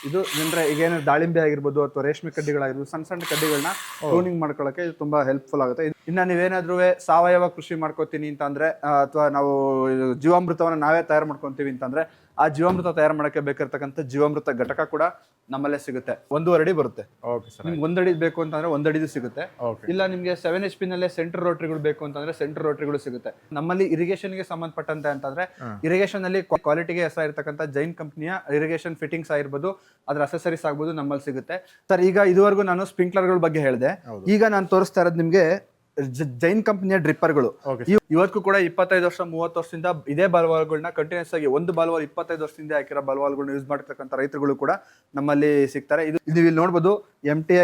ಇದು ಅಂದ್ರೆ ಈಗ ಏನಾದ್ರು ದಾಳಿಂಬೆ ಆಗಿರ್ಬೋದು ಅಥವಾ ರೇಷ್ಮೆ ಕಡ್ಡಿಗಳಾಗಿರ್ಬೋದು, ಸಣ್ಣ ಸಣ್ಣ ಕಡ್ಡಿಗಳನ್ನ ಪ್ರೂನಿಂಗ್ ಮಾಡ್ಕೊಳ್ಳೋಕೆ ಇದು ತುಂಬಾ ಹೆಲ್ಪ್ಫುಲ್ ಆಗುತ್ತೆ. ಇನ್ನ ನೀವೇನಾದ್ರೂ ಸಾವಯವ ಕೃಷಿ ಮಾಡ್ಕೋತೀನಿ ಅಂತಂದ್ರೆ ಅಥವಾ ನಾವು ಜೀವಾಮೃತವನ್ನ ನಾವೇ ತಯಾರು ಮಾಡ್ಕೊಂತೀವಿ ಅಂತಂದ್ರೆ ಆ ಜೀವಾಮೃತ ತಯಾರು ಮಾಡೋಕ್ಕೆ ಬೇಕಿರ್ತಕ್ಕಂಥ ಜೀವಾಮೃತ ಘಟಕ ಕೂಡ ನಮ್ಮಲ್ಲೇ ಸಿಗುತ್ತೆ. 1.5 ಅಡಿ ಬರುತ್ತೆ. Okay sir. ನಿಮ್ಗೆ 1 ಅಡಿ ಬೇಕು ಅಂತಂದ್ರೆ 1 ಅಡಿದು ಸಿಗುತ್ತೆ. ಇಲ್ಲ ನಿಮಗೆ 7 HP ನಲ್ಲೇ ಸೆಂಟರ್ ರೋಟ್ರಿಗಳು ಬೇಕು ಅಂತಂದ್ರೆ ಸೆಂಟರ್ ರೋಟ್ರಿಗಳು ಸಿಗುತ್ತೆ. ನಮ್ಮಲ್ಲಿ ಇರಿಗೇಷನ್ಗೆ ಸಂಬಂಧಪಟ್ಟಂತೆ ಅಂತಂದ್ರೆ ಇರಿಗೇಷನ್ ಅಲ್ಲಿ ಕ್ವಾಲಿಟಿಗೆ ಹೆಸರಿರ್ತಕ್ಕಂಥ ಜೈನ್ ಕಂಪ್ನಿಯ ಇರಿಗೇಷನ್ ಫಿಟ್ಟಿಂಗ್ಸ್ ಆಗಿರ್ಬೋದು, ಅದ್ರ ಅಸೆಸರೀಸ್ ಆಗ್ಬೋದು ನಮ್ಮಲ್ಲಿ ಸಿಗುತ್ತೆ. ಸರ್ ಈಗ ಇದುವರೆಗೂ ನಾನು ಸ್ಪ್ರಿಂಕ್ಲರ್ಗಳ ಬಗ್ಗೆ ಹೇಳಿದೆ. ಈಗ ನಾನು ತೋರಿಸ್ತಾ ಇರೋದು ನಿಮಗೆ ಜೈನ್ ಕಂಪನಿಯ ಡ್ರಿಪ್ಪರ್ಗಳು. ಇವತ್ತು ಕೂಡ 25 ವರ್ಷ 30 ವರ್ಷದಿಂದ ಇದೇ ಬಲ್ವಾಲ್ಗಳನ್ನ ಕಂಟಿನ್ಯೂಸ್ ಆಗಿ ಒಂದು ಬಲ್ವಾಲ್ 25 ವರ್ಷದಿಂದ ಹಾಕಿರೋ ಬಲ್ವಾಲ್ಗಳನ್ನ ಯೂಸ್ ಮಾಡ್ತಕ್ಕಂಥ ರೈತರುಗಳು ಕೂಡ ನಮ್ಮಲ್ಲಿ ಸಿಗ್ತಾರೆ. ಇದು ಇಲ್ಲಿ ನೋಡ್ಬೋದು, MTA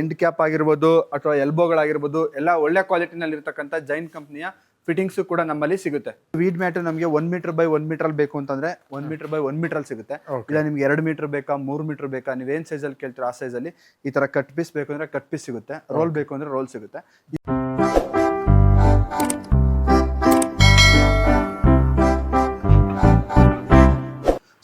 ಎಂಡ್ ಕ್ಯಾಪ್ ಆಗಿರ್ಬೋದು ಅಥವಾ ಎಲ್ಬೋಗಳಾಗಿರ್ಬೋದು ಎಲ್ಲ ಒಳ್ಳೆ ಕ್ವಾಲಿಟಿನಲ್ಲಿ ಇರ್ತಕ್ಕಂಥ ಜೈನ್ ಕಂಪನಿಯ ಫಿಟ್ಟಿಂಗ್ಸ್ ಕೂಡ ನಮ್ಮಲ್ಲಿ ಸಿಗುತ್ತೆ. ವೀಡ್ ಮ್ಯಾಟ್ ನಮಗೆ 1 ಮೀಟರ್ ಬೈ 1 ಮೀಟರ್ ಬೇಕು ಅಂತಂದ್ರೆ 1 ಮೀಟರ್ ಬೈ 1 ಮೀಟರ್ ಸಿಗುತ್ತೆ. ಇಲ್ಲ ನಿಮ್ಗೆ 2 ಮೀಟರ್ ಬೇಕಾ 3 ಮೀಟರ್ ಬೇಕಾ, ನೀವೇನ್ ಸೈಜ್ ಅಲ್ಲಿ ಕೇಳ್ತೀರಾ ಆ ಸೈಜ್ ಅಲ್ಲಿ ಈ ತರ ಕಟ್ ಪೀಸ್ ಬೇಕು ಅಂದ್ರೆ ಕಟ್ ಪೀಸ್ ಸಿಗುತ್ತೆ, ರೋಲ್ ಬೇಕು ಅಂದ್ರೆ ರೋಲ್ ಸಿಗುತ್ತೆ.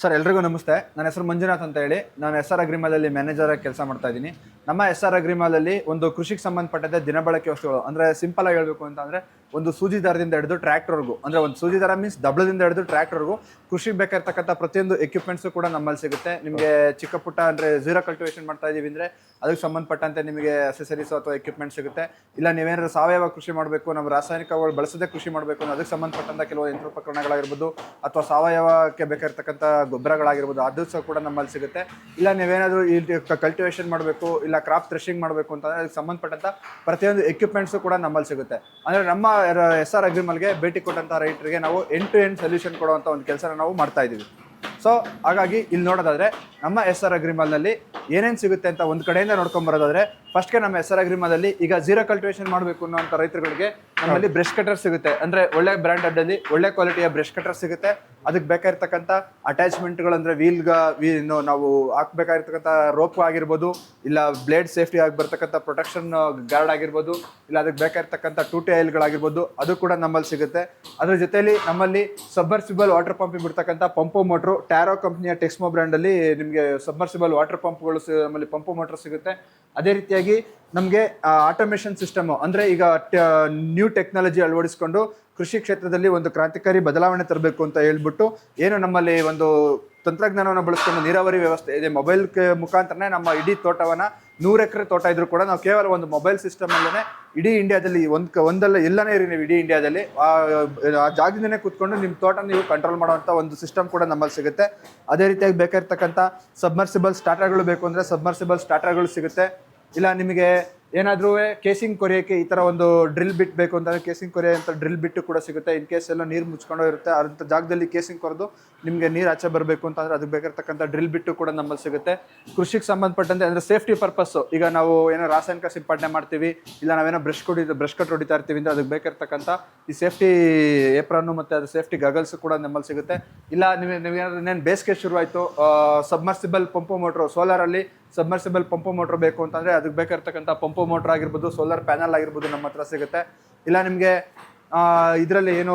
ಸರ್ ಎಲ್ರಿಗೂ ನಮಸ್ತೆ. ನನ್ನ ಹೆಸರು ಮಂಜುನಾಥ್ ಅಂತ ಹೇಳಿ, ನಾನು SR ಅಗ್ರಿಮಾಲ್ ಅಲ್ಲಿ ಮ್ಯಾನೇಜರ್ ಆಗಿ ಕೆಲಸ ಮಾಡ್ತಾ ಇದ್ದೀನಿ. ನಮ್ಮ SR ಅಗ್ರಿಮಾಲ್ ಅಲ್ಲಿ ಒಂದು ಕೃಷಿಗೆ ಸಂಬಂಧಪಟ್ಟಂತೆ ದಿನಬಳಕೆ ವಸ್ತುಗಳು ಅಂದ್ರೆ ಸಿಂಪಲ್ ಆಗಿ ಹೇಳ್ಬೇಕು ಅಂತಂದ್ರೆ ಒಂದು ಸೂಜಿ ದಾರದಿಂದ ಹಿಡಿದು ಟ್ರ್ಯಾಕ್ಟರ್ವರೆಗೂ, ಅಂದ್ರೆ ಒಂದು ಸೂಜಿ ದಾರ ಮೀನ್ಸ್ ದಬ್ಳದಿಂದ ಹಿಡಿದು ಟ್ರ್ಯಾಕ್ಟರ್ವರೆಗೂ ಕೃಷಿಗೆ ಬೇಕಾಗಿರ್ತಕ್ಕಂಥ ಪ್ರತಿಯೊಂದು ಎಕ್ವಿಪ್ಮೆಂಟ್ಸ್ ಕೂಡ ನಮ್ಮಲ್ಲಿ ಸಿಗುತ್ತೆ. ನಿಮಗೆ ಚಿಕ್ಕ ಪುಟ್ಟ ಅಂದ್ರೆ ಝೀರೋ ಕಲ್ಟಿವೇಶನ್ ಮಾಡ್ತಾ ಇದೀವಿ ಅಂದ್ರೆ ಅದಕ್ಕೆ ಸಂಬಂಧಪಟ್ಟಂತೆ ನಿಮಗೆ ಅಸೆಸರೀಸ್ ಅಥವಾ ಎಕ್ವಿಪ್ಮೆಂಟ್ ಸಿಗುತ್ತೆ. ಇಲ್ಲ ನೀವೇನಾದ್ರು ಸಾವಯವ ಕೃಷಿ ಮಾಡಬೇಕು, ನಾವು ರಾಸಾಯನಿಕಗಳು ಬಳಸದೆ ಕೃಷಿ ಮಾಡಬೇಕು ಅಂದ್ರೆ ಅದಕ್ಕೆ ಸಂಬಂಧಪಟ್ಟಂತ ಕೆಲವು ಯಂತ್ರೋಪಕರಣಗಳಾಗಿರ್ಬೋದು ಅಥವಾ ಸಾವಯವಕ್ಕೆ ಬೇಕಾಗಿರ್ತಕ್ಕಂಥ ಗೊಬ್ಬರಗಳಾಗಿರ್ಬೋದು ಅದು ಸಹ ಕೂಡ ನಮ್ಮಲ್ಲಿ ಸಿಗುತ್ತೆ. ಇಲ್ಲ ನೀವೇನಾದರೂ ಈ ಕಲ್ಟಿವೇಶನ್ ಮಾಡಬೇಕು, ಇಲ್ಲ ಕ್ರಾಪ್ ಥ್ರೆಶಿಂಗ್ ಮಾಡಬೇಕು ಅಂತಂದ್ರೆ ಅದಕ್ಕೆ ಸಂಬಂಧಪಟ್ಟಂತ ಪ್ರತಿಯೊಂದು ಎಕ್ವಿಪ್ಮೆಂಟ್ಸು ಕೂಡ ನಮ್ಮಲ್ಲಿ ಸಿಗುತ್ತೆ. ಅಂದರೆ ನಮ್ಮ SR ಅಗ್ರಿಮಾಲ್ಗೆ ಭೇಟಿ ಕೊಟ್ಟಂಥ ರೈತರಿಗೆ ನಾವು ಎಂಡ್ ಟು ಎಂಡ್ ಸೊಲ್ಯೂಷನ್ ಕೊಡುವಂಥ ಒಂದು ಕೆಲಸನ ನಾವು ಮಾಡ್ತಾ ಇದ್ದೀವಿ. ಸೊ ಹಾಗಾಗಿ ಇಲ್ಲಿ ನೋಡೋದಾದ್ರೆ ನಮ್ಮ SR ಅಗ್ರಿಮಾಲ್ನಲ್ಲಿ ಏನೇನು ಸಿಗುತ್ತೆ ಅಂತ ಒಂದು ಕಡೆಯಿಂದ ನೋಡ್ಕೊಂಡ್ ಬರೋದಾದ್ರೆ ಫಸ್ಟ್ಗೆ ನಮ್ಮ SR ಅಗ್ರಿಮಾಲಲ್ಲಿ ಈಗ ಝೀರೋ ಕಲ್ಟಿವೇಶನ್ ಮಾಡಬೇಕು ಅನ್ನೋಂಥ ರೈತರುಗಳಿಗೆ ನಮ್ಮಲ್ಲಿ ಬ್ರಷ್ ಕಟರ್ ಸಿಗುತ್ತೆ. ಅಂದ್ರೆ ಒಳ್ಳೆ ಬ್ರ್ಯಾಂಡ್ ಅಡ್ಡಲ್ಲಿ ಒಳ್ಳೆ ಕ್ವಾಲಿಟಿಯ ಬ್ರಷ್ ಕಟರ್ ಸಿಗುತ್ತೆ. ಅದಕ್ಕೆ ಬೇಕಾಗಿರ್ತಕ್ಕಂಥ ಅಟ್ಯಾಚ್ಮೆಂಟ್ಗಳು ಅಂದ್ರೆ ನಾವು ಹಾಕ್ಬೇಕಾಗಿರ್ತಕ್ಕಂಥ ರೋಪ್ ಆಗಿರ್ಬೋದು, ಇಲ್ಲ ಬ್ಲೇಡ್ ಸೇಫ್ಟಿ ಆಗಿ ಬರ್ತಕ್ಕಂಥ ಪ್ರೊಟೆಕ್ಷನ್ ಗಾರ್ಡ್ ಆಗಿರ್ಬೋದು, ಇಲ್ಲ ಅದಕ್ಕೆ ಬೇಕಾಗಿರ್ತಕ್ಕಂಥ ಟೂಟಿ ಆಯಿಲ್ಗಳಾಗಿರ್ಬೋದು ಅದು ಕೂಡ ನಮ್ಮಲ್ಲಿ ಸಿಗುತ್ತೆ. ಅದ್ರ ಜೊತೆಲಿ ನಮ್ಮಲ್ಲಿ submersible water ಪಂಪಿಗೆ ಬಿಡ್ತಕ್ಕಂಥ ಪಂಪೋ motor taro ಕಂಪ್ನಿಯ Texmo ಬ್ರ್ಯಾಂಡಲ್ಲಿ ನಿಮಗೆ ಸಬ್ಮರ್ಸಿಬಲ್ ವಾಟರ್ ಪಂಪ್ಗಳು ನಮ್ಮಲ್ಲಿ ಪಂಪೋ ಮೋಟರ್ ಸಿಗುತ್ತೆ. ಅದೇ ರೀತಿಯಾಗಿ ನಮಗೆ ಆಟೋಮೇಷನ್ ಸಿಸ್ಟಮ್ ಅಂದ್ರೆ ಈಗ ನ್ಯೂ ಟೆಕ್ನಾಲಜಿ ಅಳವಡಿಸಿಕೊಂಡು ಕೃಷಿ ಕ್ಷೇತ್ರದಲ್ಲಿ ಒಂದು ಕ್ರಾಂತಿಕಾರಿ ಬದಲಾವಣೆ ತರಬೇಕು ಅಂತ ಹೇಳ್ಬಿಟ್ಟು ಏನು ನಮ್ಮಲ್ಲಿ ಒಂದು ತಂತ್ರಜ್ಞಾನವನ್ನು ಬಳಸ್ಕೊಂಡು ನೀರಾವರಿ ವ್ಯವಸ್ಥೆ ಇದೆ. ಮೊಬೈಲ್ ಮುಖಾಂತರನೇ ನಮ್ಮ ಇಡೀ ತೋಟವನ್ನ 100 ಎಕರೆ ತೋಟ ಇದ್ರೂ ಕೂಡ ನಾವು ಕೇವಲ ಒಂದು ಮೊಬೈಲ್ ಸಿಸ್ಟಮ್ ಅಲ್ಲೇ ಇಡೀ ಇಂಡಿಯಾದಲ್ಲಿ ಒಂದಲ್ಲ ಎಲ್ಲನೇ ಇರಿ ನೀವು ಇಡೀ ಇಂಡಿಯಾದಲ್ಲಿ ಆ ಜಾಗದಿಂದನೇ ಕೂತ್ಕೊಂಡು ನಿಮ್ಮ ತೋಟ ನೀವು ಕಂಟ್ರೋಲ್ ಮಾಡುವಂಥ ಒಂದು ಸಿಸ್ಟಮ್ ಕೂಡ ನಮ್ಮಲ್ಲಿ ಸಿಗುತ್ತೆ. ಅದೇ ರೀತಿಯಾಗಿ ಬೇಕಾಗಿರ್ತಕ್ಕಂಥ ಸಬ್ಮರ್ಸಿಬಲ್ ಸ್ಟಾರ್ಟರ್ಗಳು ಬೇಕು ಅಂದರೆ ಸಬ್ಮರ್ಸಿಬಲ್ ಸ್ಟಾರ್ಟರ್ಗಳು ಸಿಗುತ್ತೆ. ಇಲ್ಲ ನಿಮಗೆ ಏನಾದರೂ ಕೇಸಿಂಗ್ ಕೊರೆಯೋಕ್ಕೆ ಈ ಥರ ಒಂದು ಡ್ರಿಲ್ ಬಿಟ್ ಬೇಕು ಅಂತಂದರೆ ಕೇಸಿಂಗ್ ಕೊರೆಯೋಂಥ ಡ್ರಿಲ್ ಬಿಟ್ಟು ಕೂಡ ಸಿಗುತ್ತೆ. ಇನ್ ಕೇಸ್ ಎಲ್ಲ ನೀರು ಮುಚ್ಕೊಂಡು ಇರುತ್ತೆ ಅಂಥ ಜಾಗದಲ್ಲಿ ಕೇಸಿಂಗ್ ಕೊರೆದು ನಿಮಗೆ ನೀರು ಆಚೆ ಬರಬೇಕು ಅಂತಂದರೆ ಅದಕ್ಕೆ ಬೇಕಾಗಿರ್ತಕ್ಕಂಥ ಡ್ರಿಲ್ ಬಿಟ್ಟು ಕೂಡ ನಮ್ಮಲ್ಲಿ ಸಿಗುತ್ತೆ. ಕೃಷಿಗೆ ಸಂಬಂಧಪಟ್ಟಂತೆ ಅಂದರೆ ಸೇಫ್ಟಿ ಪರ್ಪಸ್ಸು, ಈಗ ನಾವು ಏನೋ ರಾಸಾಯನಿಕ ಸಿಂಪಡಣೆ ಮಾಡ್ತೀವಿ, ಇಲ್ಲ ನಾವೇನೋ ಬ್ರಷ್ ಕಟ್ ಹೊಡಿತಾ ಇರ್ತೀವಿ ಅಂತ ಅದಕ್ಕೆ ಬೇಕಾಗಿರ್ತಕ್ಕಂಥ ಈ ಸೇಫ್ಟಿ ಏಪ್ರನ್ನು ಮತ್ತು ಅದು ಸೇಫ್ಟಿ ಗಗಲ್ಸ್ ಕೂಡ ನಮ್ಮಲ್ಲಿ ಸಿಗುತ್ತೆ. ಇಲ್ಲ ನೀವೇನಾದ್ರು ಬೇಸಿಗೆ ಶುರುವಾಯಿತು, ಸಬ್ಮರ್ಸಿಬಲ್ ಪಂಪೋ ಮೋಟ್ರು ಸೋಲಾರಲ್ಲಿ ಸಬ್ಮರ್ಸಿಬಲ್ ಪಂಪೋ ಮೋಟ್ರ್ ಬೇಕು ಅಂತಂದರೆ ಅದಕ್ಕೆ ಬೇಕಾಗಿರ್ತಕ್ಕಂಥ ಪಂಪೋ ಮೋಟ್ರ್ ಆಗಿರ್ಬೋದು, ಸೋಲಾರ್ ಪ್ಯಾನಲ್ ಆಗಿರ್ಬೋದು ನಮ್ಮ ಹತ್ರ ಸಿಗುತ್ತೆ. ಇಲ್ಲ ನಿಮಗೆ ಇದರಲ್ಲಿ ಏನು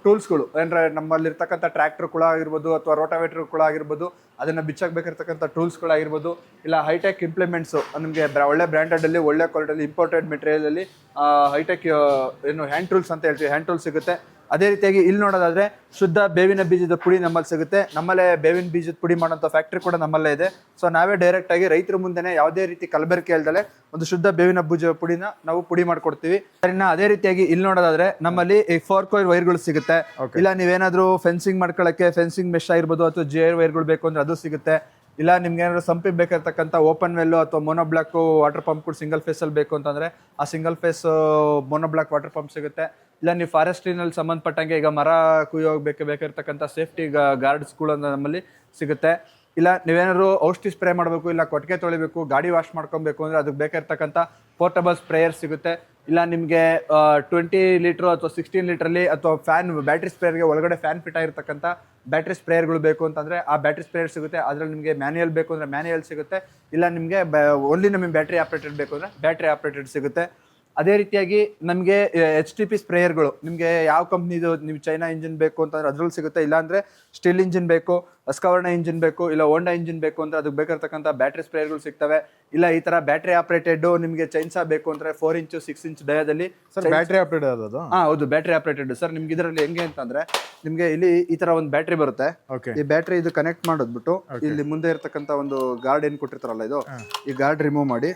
ಟೂಲ್ಸ್ಗಳು ಅಂದರೆ ನಮ್ಮಲ್ಲಿರ್ತಕ್ಕಂಥ ಟ್ರ್ಯಾಕ್ಟರ್ ಕೂಡ ಆಗಿರ್ಬೋದು ಅಥವಾ ರೋಟಾವೇಟರ್ ಕೂಡ ಆಗಿರ್ಬೋದು, ಅದನ್ನು ಬಿಚ್ಚಾಗಬೇಕಿರ್ತಕ್ಕಂಥ ಟೂಲ್ಸ್ಗಳಾಗಿರ್ಬೋದು, ಇಲ್ಲ ಹೈಟೆಕ್ ಇಂಪ್ಲಿಮೆಂಟ್ಸು ನಿಮಗೆ ಒಳ್ಳೆ ಬ್ರ್ಯಾಂಡೆಡಲ್ಲಿ ಒಳ್ಳೆ ಕ್ವಾಲಿಟಿಯಲ್ಲಿ ಇಂಪೋರ್ಟೆಡ್ ಮೆಟೀರಿಯಲಲ್ಲಿ ಹೈಟೆಕ್ ಏನು ಹ್ಯಾಂಡ್ ಟೂಲ್ಸ್ ಅಂತ ಹೇಳ್ತೀವಿ, ಹ್ಯಾಂಡ್ ಟೂಲ್ಸ್ ಸಿಗುತ್ತೆ. ಅದೇ ರೀತಿಯಾಗಿ ಇಲ್ಲಿ ನೋಡೋದಾದ್ರೆ ಶುದ್ಧ ಬೇವಿನ ಬೀಜದ ಪುಡಿ ನಮ್ಮಲ್ಲಿ ಸಿಗುತ್ತೆ. ನಮ್ಮಲ್ಲೇ ಬೇವಿನ ಬೀಜದ ಪುಡಿ ಮಾಡೋಂಥ ಫ್ಯಾಕ್ಟ್ರಿ ಕೂಡ ನಮ್ಮಲ್ಲೇ ಇದೆ. ಸೊ ನಾವೇ ಡೈರೆಕ್ಟ್ ಆಗಿ ರೈತರ ಮುಂದೆನೇ ಯಾವುದೇ ರೀತಿ ಕಲಬೆರಕೆ ಇಲ್ದಲೆ ಒಂದು ಶುದ್ಧ ಬೇವಿನ ಬೀಜ ಪುಡಿನ ನಾವು ಪುಡಿ ಮಾಡ್ಕೊಡ್ತೀವಿ. ಅದೇ ರೀತಿಯಾಗಿ ಇಲ್ಲಿ ನೋಡೋದಾದ್ರೆ ನಮ್ಮಲ್ಲಿ 4 ಕಾಯಿಲ್ ವೈರ್ಗಳು ಸಿಗುತ್ತೆ. ಇಲ್ಲ ನೀವೇನಾದ್ರೂ ಫೆನ್ಸಿಂಗ್ ಮಾಡ್ಕೊಳ್ಳೋಕ್ಕೆ ಫೆನ್ಸಿಂಗ್ ಮೆಶ್ ಆಗಿರ್ಬೋದು ಅಥವಾ JR ವೈರ್ಗಳು ಬೇಕು ಅಂದ್ರೆ ಅದು ಸಿಗುತ್ತೆ. ಇಲ್ಲ ನಿಮ್ಗೆ ಏನಾದ್ರು ಸಂಪಿಗೆ ಬೇಕಾಗಿರ್ತಕ್ಕಂಥ ಓಪನ್ ವೆಲ್ಲು ಅಥವಾ ಮೊನೋಬ್ಲಾಕ್ ವಾಟರ್ ಪಂಪ್ಗಳು ಸಿಂಗಲ್ ಫೇಸಲ್ಲಿ ಬೇಕು ಅಂತಂದರೆ ಆ ಸಿಂಗಲ್ ಫೇಸ್ ಮೊನೋಬ್ಲಾಕ್ ವಾಟರ್ ಪಂಪ್ ಸಿಗುತ್ತೆ. ಇಲ್ಲ ನೀವು ಫಾರೆಸ್ಟ್ರಿನಲ್ಲಿ ಸಂಬಂಧಪಟ್ಟಂಗೆ ಈಗ ಮರ ಬೇಕಾಗಿರ್ತಕ್ಕಂಥ ಸೇಫ್ಟಿ ಗಾರ್ಡ್ಸ್ಗಳು ನಮ್ಮಲ್ಲಿ ಸಿಗುತ್ತೆ. ಇಲ್ಲ ನೀವೇನಾದ್ರು ಔಷಧಿ ಸ್ಪ್ರೇ ಮಾಡಬೇಕು, ಇಲ್ಲ ಕೊಟ್ಟಿಗೆ ತೊಳಿಬೇಕು, ಗಾಡಿ ವಾಶ್ ಮಾಡ್ಕೊಬೇಕು ಅಂದರೆ ಅದಕ್ಕೆ ಬೇಕಾಗಿರ್ತಕ್ಕಂಥ ಪೋರ್ಟಬಲ್ ಸ್ಪ್ರೇಯರ್ ಸಿಗುತ್ತೆ. ಇಲ್ಲ ನಿಮಗೆ 20 ಲೀಟ್ರು ಅಥವಾ 16 ಲೀಟ್ರಲ್ಲಿ ಅಥವಾ ಬ್ಯಾಟ್ರಿ ಸ್ಪ್ರೇಯರ್ಗೆ ಒಳಗಡೆ ಫ್ಯಾನ್ ಫಿಟ್ ಆಗಿರ್ತಕ್ಕಂಥ ಬ್ಯಾಟ್ರಿ ಸ್ಪ್ರೇಯರ್ಗಳು ಬೇಕು ಅಂತಂದರೆ ಆ ಬ್ಯಾಟ್ರಿ ಸ್ಪ್ರೇಯರ್ ಸಿಗುತ್ತೆ. ಅದರಲ್ಲಿ ನಿಮಗೆ ಮ್ಯಾನ್ಯಲ್ ಬೇಕು ಅಂದರೆ ಮ್ಯಾನ್ಯಲ್ ಸಿಗುತ್ತೆ. ಇಲ್ಲ ನಿಮಗೆ ಓನ್ಲಿ ನಮಗೆ ಬ್ಯಾಟ್ರಿ ಆಪ್ರೇಟೆಡ್ ಬೇಕು ಅಂದರೆ ಬ್ಯಾಟ್ರಿ ಆಪ್ರೇಟೆಡ್ ಸಿಗುತ್ತೆ. ಅದೇ ರೀತಿಯಾಗಿ ನಮಗೆ HTP ಸ್ಪ್ರೇಯರ್ಗಳು ನಿಮಗೆ ಯಾವ ಕಂಪ್ನಿದು ನೀವು ಚೈನಾ ಇಂಜಿನ್ ಬೇಕು ಅಂತಂದ್ರೆ ಅದ್ರಲ್ಲಿ ಸಿಗುತ್ತೆ, ಇಲ್ಲಾಂದ್ರೆ ಸ್ಟೀಲ್ ಇಂಜಿನ್ ಬೇಕು, ಹಸ್ಕವರ್ಣ ಇಂಜಿನ್ ಬೇಕು, ಇಲ್ಲ ಹೋಂಡಾ ಇಂಜಿನ್ ಬೇಕು ಅಂದ್ರೆ ಅದಕ್ಕೆ ಬೇಕಾಗಿರ್ತಕ್ಕಂಥ ಬ್ಯಾಟ್ರಿ ಸ್ಪ್ರೇಯರ್ಗಳು ಸಿಗ್ತವೆ. ಇಲ್ಲ ಈ ತರ ಬ್ಯಾಟ್ರಿ ಆಪರೇಟೆಡ್ ನಿಮಗೆ ಚೈನ್ಸಾ ಬೇಕು ಅಂದ್ರೆ 4 ಇಂಚು 6 ಇಂಚ್ ಡಯಾದಲ್ಲಿ ಬ್ಯಾಟ್ರಿ ಆಪರೇಟೆಡ್ ಅದು. ಹೌದು, ಬ್ಯಾಟ್ರಿ ಆಪರೇಟೆಡ್ ಸರ್. ನಿಮ್ಗೆ ಇದರಲ್ಲಿ ಹೆಂಗೆ ಅಂತಂದ್ರೆ ನಿಮ್ಗೆ ಇಲ್ಲಿ ಈ ತರ ಒಂದು ಬ್ಯಾಟ್ರಿ ಬರುತ್ತೆ. ಈ ಬ್ಯಾಟ್ರಿ ಇದು ಕನೆಕ್ಟ್ ಮಾಡೋದ್ಬಿಟ್ಟು ಇಲ್ಲಿ ಮುಂದೆ ಇರ್ತಕ್ಕಂಥ ಒಂದು ಗಾರ್ಡ್ ಏನ್ ಕೊಟ್ಟಿರ್ತಾರಲ್ಲ, ಇದು ಈ ಗಾರ್ಡ್ ರಿಮೂವ್ ಮಾಡಿ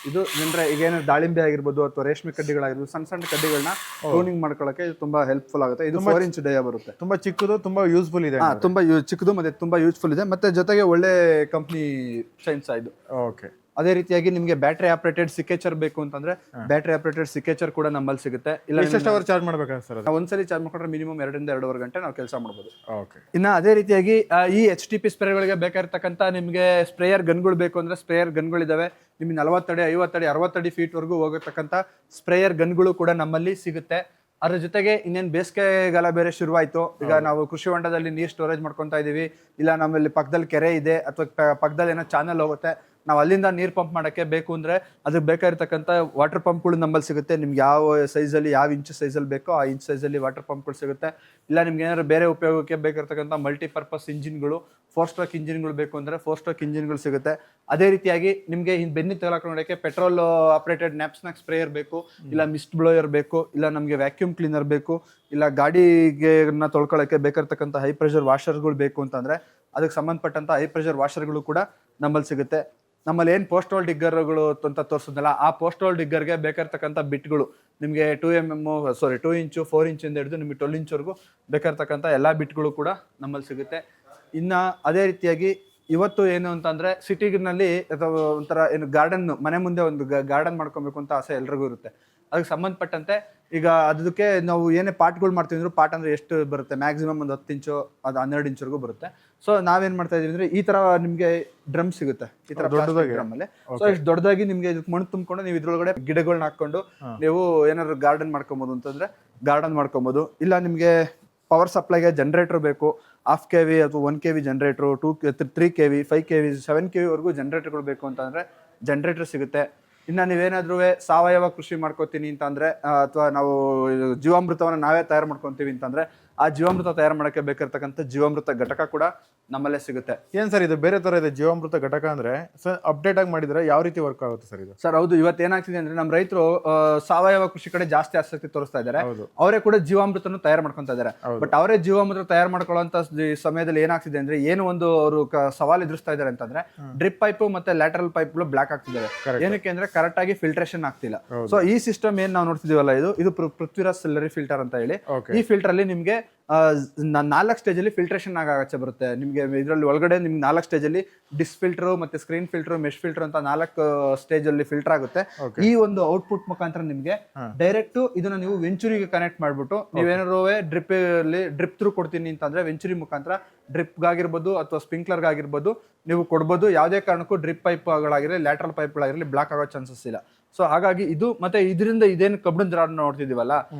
ಇದು ಅಂದ್ರೆ ಈಗ ಏನಾದ್ರು ದಾಳಿಂಬೆ ಆಗಿರ್ಬೋದು ಅಥವಾ ರೇಷ್ಮೆ ಕಡ್ಡಿಗಳಾಗಿರ್ಬೋದು, ಸಣ್ಣ ಸಣ್ಣ ಕಡ್ಡಿಗಳನ್ನ ಟ್ಯೂನಿಂಗ್ ಮಾಡ್ಕೊಳ್ಳೋಕೆ ಇದು ತುಂಬಾ ಹೆಲ್ಪ್ಫುಲ್ ಆಗುತ್ತೆ. ಇದು 4 ಇಂಚ್ ಡಯ ಬರುತ್ತೆ, ತುಂಬಾ ಚಿಕ್ಕದು, ತುಂಬಾ ಯೂಸ್ಫುಲ್ ಇದೆ. ತುಂಬಾ ಚಿಕ್ಕದು ಮತ್ತೆ ತುಂಬಾ ಯೂಸ್ಫುಲ್ ಇದೆ, ಮತ್ತೆ ಜೊತೆಗೆ ಒಳ್ಳೆ ಕಂಪ್ನಿ ಚೈನ್ಸಾ ಇದು. ಓಕೆ. ಅದೇ ರೀತಿಯಾಗಿ ನಿಮಗೆ ಬ್ಯಾಟ್ರಿ ಆಪರೇಟೆಡ್ ಸಿಕೇಚರ್ ಬೇಕು ಅಂತಂದ್ರೆ ಬ್ಯಾಟ್ರಿ ಆಪರೇಟೆಡ್ ಸಿಕೇಚರ್ ಕೂಡ ನಮ್ಮಲ್ಲಿ ಸಿಗುತ್ತೆ. ಇಲ್ಲ ಎಷ್ಟು ಅವರ್ ಚಾರ್ಜ್ ಮಾಡ್ಬೇಕಾಗುತ್ತೆ ಸರ್? ಒಂದ್ಸಲಿ ಚಾರ್ಜ್ ಮಾಡ್ಕೊಂಡ್ರೆ ಮಿನಿಮಮ್ 2 ರಿಂದ 2.5 ಗಂಟೆ ನಾವು ಕೆಲಸ ಮಾಡ್ಬೋದು. ಓಕೆ. ಇನ್ನ ಅದೇ ರೀತಿಯಾಗಿ ಈ HTP ಸ್ಪ್ರೇಗಳಿಗೆ ಬೇಕಾಗಿರ್ತಕ್ಕಂಥ ನಿಮಗೆ ಸ್ಪ್ರೇಯರ್ ಗನ್ಗಳು ಬೇಕು ಅಂದ್ರೆ ಸ್ಪ್ರೇಯರ್ ಗನ್ಗಳಿದಾವೆ. ನಿಮ್ಗೆ 40 ಅಡಿ 50 ಅಡಿ 60 ಅಡಿ ಫೀಟ್ ವರೆಗೂ ಹೋಗತಕ್ಕಂಥ ಸ್ಪ್ರೇಯರ್ ಗನ್ಗಳು ಕೂಡ ನಮ್ಮಲ್ಲಿ ಸಿಗುತ್ತೆ. ಅದ್ರ ಜೊತೆಗೆ ಇನ್ನೇನು ಬೇಸಿಗೆಗಾಲ ಬೇರೆ ಶುರುವಾಯಿತು. ಈಗ ನಾವು ಕೃಷಿ ಹೊಂಡದಲ್ಲಿ ನೀರು ಸ್ಟೋರೇಜ್ ಮಾಡ್ಕೊತಾ ಇದೀವಿ, ಇಲ್ಲ ನಮ್ಮಲ್ಲಿ ಪಕ್ಕದಲ್ಲಿ ಕೆರೆ ಇದೆ ಅಥವಾ ಪಕ್ಕದಲ್ಲಿ ಏನೋ ಚಾನಲ್ ಹೋಗುತ್ತೆ, ನಾವು ಅಲ್ಲಿಂದ ನೀರು ಪಂಪ್ ಮಾಡೋಕ್ಕೆ ಬೇಕು ಅಂದರೆ ಅದಕ್ಕೆ ಬೇಕಾಗಿರ್ತಕ್ಕಂಥ ವಾಟರ್ ಪಂಪ್ಗಳು ನಮ್ಮಲ್ಲಿ ಸಿಗುತ್ತೆ. ನಿಮ್ಗೆ ಯಾವ ಸೈಜಲ್ಲಿ ಯಾವ ಇಂಚ್ ಸೈಜಲ್ಲಿ ಬೇಕೋ ಆ ಇಂಚ್ ಸೈಜಲ್ಲಿ ವಾಟರ್ ಪಂಪ್ಗಳು ಸಿಗುತ್ತೆ. ಇಲ್ಲ ನಿಮ್ಗೆ ಏನಾದ್ರು ಬೇರೆ ಉಪಯೋಗಕ್ಕೆ ಬೇಕಾಗಿರ್ತಕ್ಕಂಥ ಮಲ್ಟಿಪರ್ಪಸ್ ಇಂಜಿನ್ಗಳು, 4 ಸ್ಟ್ರೋಕ್ ಇಂಜಿನ್ಗಳು ಬೇಕು ಅಂದರೆ 4 ಸ್ಟ್ರೋಕ್ ಇಂಜಿನ್ಗಳು ಸಿಗುತ್ತೆ. ಅದೇ ರೀತಿಯಾಗಿ ನಿಮಗೆ ಬೆನ್ನಿ ತಗೊಳಕ್ಕೆ ಪೆಟ್ರೋಲ್ ಆಪರೇಟೆಡ್ ನ್ಯಾಪ್ಸ್ನಾಕ್ ಸ್ಪ್ರೇಯರ್ ಬೇಕು, ಇಲ್ಲ ಮಿಸ್ಟ್ ಬ್ಲೋಯರ್ ಬೇಕು, ಇಲ್ಲ ನಮಗೆ ವ್ಯಾಕ್ಯೂಮ್ ಕ್ಲೀನರ್ ಬೇಕು, ಇಲ್ಲ ಗಾಡಿಗೆ ತೊಳ್ಕೊಳ್ಳೋಕ್ಕೆ ಬೇಕಾಗಿರ್ತಕ್ಕಂಥ ಹೈ ಪ್ರೆಷರ್ ವಾಷರ್ಗಳು ಬೇಕು ಅಂತಂದರೆ ಅದಕ್ಕೆ ಸಂಬಂಧಪಟ್ಟಂಥ ಹೈ ಪ್ರೆಷರ್ ವಾಷರ್ಗಳು ಕೂಡ ನಮ್ಮಲ್ಲಿ ಸಿಗುತ್ತೆ. ನಮ್ಮಲ್ಲಿ ಏನು ಪೋಸ್ಟಲ್ ಡಿಗ್ಗರ್ಗಳು ಅಂತ ತೋರಿಸಿದ್ನಲ್ಲ, ಆ ಪೋಸ್ಟಲ್ ಡಿಗ್ಗರ್ಗೆ ಬೇಕಾಗಿರ್ತಕ್ಕಂಥ ಬಿಟ್ಗಳು ನಿಮಗೆ 2 ಇಂಚು 4 ಇಂಚಿಂದ ಹಿಡಿದು ನಿಮಗೆ 12 ಇಂಚ್ವರೆಗೂ ಬೇಕಾಗಿರ್ತಕ್ಕಂಥ ಎಲ್ಲ ಬಿಟ್ಗಳು ಕೂಡ ನಮ್ಮಲ್ಲಿ ಸಿಗುತ್ತೆ. ಇನ್ನು ಅದೇ ರೀತಿಯಾಗಿ ಇವತ್ತು ಏನು ಅಂತಂದರೆ ಸಿಟಿನಲ್ಲಿ ಅಥವಾ ಒಂಥರ ಏನು ಗಾರ್ಡನ್, ಮನೆ ಮುಂದೆ ಒಂದು ಗಾರ್ಡನ್ ಮಾಡ್ಕೊಬೇಕು ಅಂತ ಆಸೆ ಎಲ್ರಿಗೂ ಇರುತ್ತೆ. ಅದಕ್ಕೆ ಸಂಬಂಧಪಟ್ಟಂತೆ ಈಗ ಅದಕ್ಕೆ ನಾವು ಏನೇ ಪಾಟ್ಗಳು ಮಾಡ್ತೀವಿ ಅಂದ್ರೆ ಪಾಟ್ ಅಂದರೆ ಎಷ್ಟು ಬರುತ್ತೆ, ಮ್ಯಾಕ್ಸಿಮಮ್ ಒಂದು 10 ಇಂಚು ಅದು 12 ಇಂಚ್ವರೆಗೂ ಬರುತ್ತೆ. ಸೊ ನಾವೇನು ಮಾಡ್ತಾ ಇದೀವಿ ಅಂದರೆ ಈ ಥರ ನಿಮಗೆ ಡ್ರಮ್ ಸಿಗುತ್ತೆ, ಈ ಥರ ದೊಡ್ಡದಾಗಿ ಡ್ರಮ್ಮಲ್ಲಿ. ಸೊ ಇಷ್ಟು ದೊಡ್ಡದಾಗಿ ನಿಮಗೆ ಇದಕ್ಕೆ ಮಣ್ಣು ತುಂಬಿಕೊಂಡು ನೀವು ಇದ್ರೊಳಗಡೆ ಗಿಡಗಳನ್ನ ಹಾಕ್ಕೊಂಡು ನೀವು ಏನಾದ್ರು ಗಾರ್ಡನ್ ಮಾಡ್ಕೊಬೋದು ಅಂತಂದರೆ ಗಾರ್ಡನ್ ಮಾಡ್ಕೊಬೋದು. ಇಲ್ಲ ನಿಮಗೆ ಪವರ್ ಸಪ್ಲೈಗೆ ಜನ್ರೇಟರ್ ಬೇಕು, 1/2 kV ಅಥವಾ 1 kV generator, 3 kV 5 kV 7 kV ವರೆಗೂ ಜನ್ರೇಟರ್ಗಳು ಬೇಕು ಅಂತಂದರೆ ಜನ್ರೇಟರ್ ಸಿಗುತ್ತೆ. ಇನ್ನು ನೀವೇನಾದ್ರೂ ಸಾವಯವ ಕೃಷಿ ಮಾಡ್ಕೋತೀನಿ ಅಂತಂದರೆ ಅಥವಾ ನಾವು ಜೀವಾಮೃತವನ್ನು ನಾವೇ ತಯಾರು ಮಾಡ್ಕೊತೀವಿ ಅಂತಂದರೆ ಆ ಜೀವಾಮೃತ ತಯಾರು ಮಾಡೋಕ್ಕೆ ಬೇಕಾಗಿರ್ತಕ್ಕಂಥ ಜೀವಾಮೃತ ಘಟಕ ಕೂಡ ನಮ್ಮಲ್ಲೇ ಸಿಗುತ್ತೆ. ಏನು ಸರ್ ಇದು ಬೇರೆ ಥರ ಇದೆ ಜೀವಾಮೃತ ಘಟಕ ಅಂದರೆ? ಸರ್ ಅಪ್ಡೇಟ್ ಆಗಿ ಮಾಡಿದರೆ ಯಾವ ರೀತಿ ವರ್ಕ್ ಆಗುತ್ತೆ ಸರ್ ಇದು? ಸರ್ ಹೌದು, ಇವತ್ತು ಏನಾಗ್ತಿದೆ ಅಂದರೆ ನಮ್ಮ ರೈತರು ಸಾವಯವ ಕೃಷಿ ಕಡೆ ಜಾಸ್ತಿ ಆಸಕ್ತಿ ತೋರಿಸ್ತಾ ಇದ್ದಾರೆ. ಅವರೇ ಕೂಡ ಜೀವಾಮೃತನ ತಯಾರು ಮಾಡ್ಕೊತಾ ಇದ್ದಾರೆ. ಬಟ್ ಅವರೇ ಜೀವಾಮೃತ ತಯಾರು ಮಾಡ್ಕೊಳ್ಳೋಂಥ ಸಮಯದಲ್ಲಿ ಏನಾಗ್ತಿದೆ ಅಂದರೆ ಏನು ಒಂದು ಅವರು ಸವಾಲು ಎದುರಿಸ್ತಾ ಇದ್ದಾರೆ ಅಂತಂದ್ರೆ ಡ್ರಿಪ್ ಪೈಪ್ ಮತ್ತೆ ಲ್ಯಾಟರಲ್ ಪೈಪ್ಗಳು ಬ್ಲಾಕ್ ಆಗ್ತಿದ್ದಾರೆ. ಏನಕ್ಕೆ ಅಂದ್ರೆ ಕರೆಕ್ಟ್ ಆಗಿ ಫಿಲ್ಟ್ರೇಷನ್ ಆಗ್ತಿಲ್ಲ. ಸೊ ಈ ಸಿಸ್ಟಮ್ ಏನ್ ನಾವು ನೋಡ್ತಿದೀವಲ್ಲ, ಇದು ಪೃಥ್ವಿರಾಜ್ ಸಿಲ್ಲರಿ ಫಿಲ್ಟರ್ ಅಂತ ಹೇಳಿ. ಈ ಫಿಲ್ಟರ್ ಅಲ್ಲಿ ನಿಮ್ಗೆ 4 ಸ್ಟೇಜಲ್ಲಿ ಫಿಲ್ಟ್ರೇಷನ್ ಆಗಚ್ಚೆ ಬರುತ್ತೆ. ನಿಮಗೆ ಇದರಲ್ಲಿ ಒಳಗಡೆ ನಿಮ್ಗೆ 4 ಸ್ಟೇಜಲ್ಲಿ ಡಿಸ್ ಫಿಲ್ಟರ್ ಮತ್ತೆ ಸ್ಕ್ರೀನ್ ಫಿಲ್ಟರ್, ಮೆಶ್ ಫಿಲ್ಟರ್ ಅಂತ 4 ಸ್ಟೇಜಲ್ಲಿ ಫಿಲ್ಟರ್ ಆಗುತ್ತೆ. ಈ ಒಂದು ಔಟ್ಪುಟ್ ಮುಖಾಂತರ ನಿಮ್ಗೆ ಡೈರೆಕ್ಟ್ ಇದನ್ನ ನೀವು ವೆಂಚುರಿಗೆ ಕನೆಕ್ಟ್ ಮಾಡ್ಬಿಟ್ಟು ನೀವೇನಾದ್ರು ಡ್ರಿಪ್ ಥ್ರೂ ಕೊಡ್ತೀನಿ ಅಂತಂದ್ರೆ ವೆಂಚುರಿ ಮುಖಾಂತರ ಡ್ರಿಪ್ಗಾಗಿರ್ಬೋದು ಅಥವಾ ಸ್ಪ್ರಿಂಕ್ಲರ್ಗಾಗಿರ್ಬೋದು ನೀವು ಕೊಡ್ಬೋದು. ಯಾವುದೇ ಕಾರಣಕ್ಕೂ ಡ್ರಿಪ್ ಪೈಪ್ಗಳಾಗಿರಲಿ ಲ್ಯಾಟ್ರಲ್ ಪೈಪ್ಗಳಾಗಿರಲಿ ಬ್ಲಾಕ್ ಆಗೋ ಚಾನ್ಸಸ್ ಇಲ್ಲ. ಸೊ ಹಾಗಾಗಿ ಇದು ಮತ್ತೆ ಇದರಿಂದ ಇದೇನು ಕಬ್ಬಿಣದ ರಾಡ್ ನೋಡ್ತಿದೀವಲ್ಲ,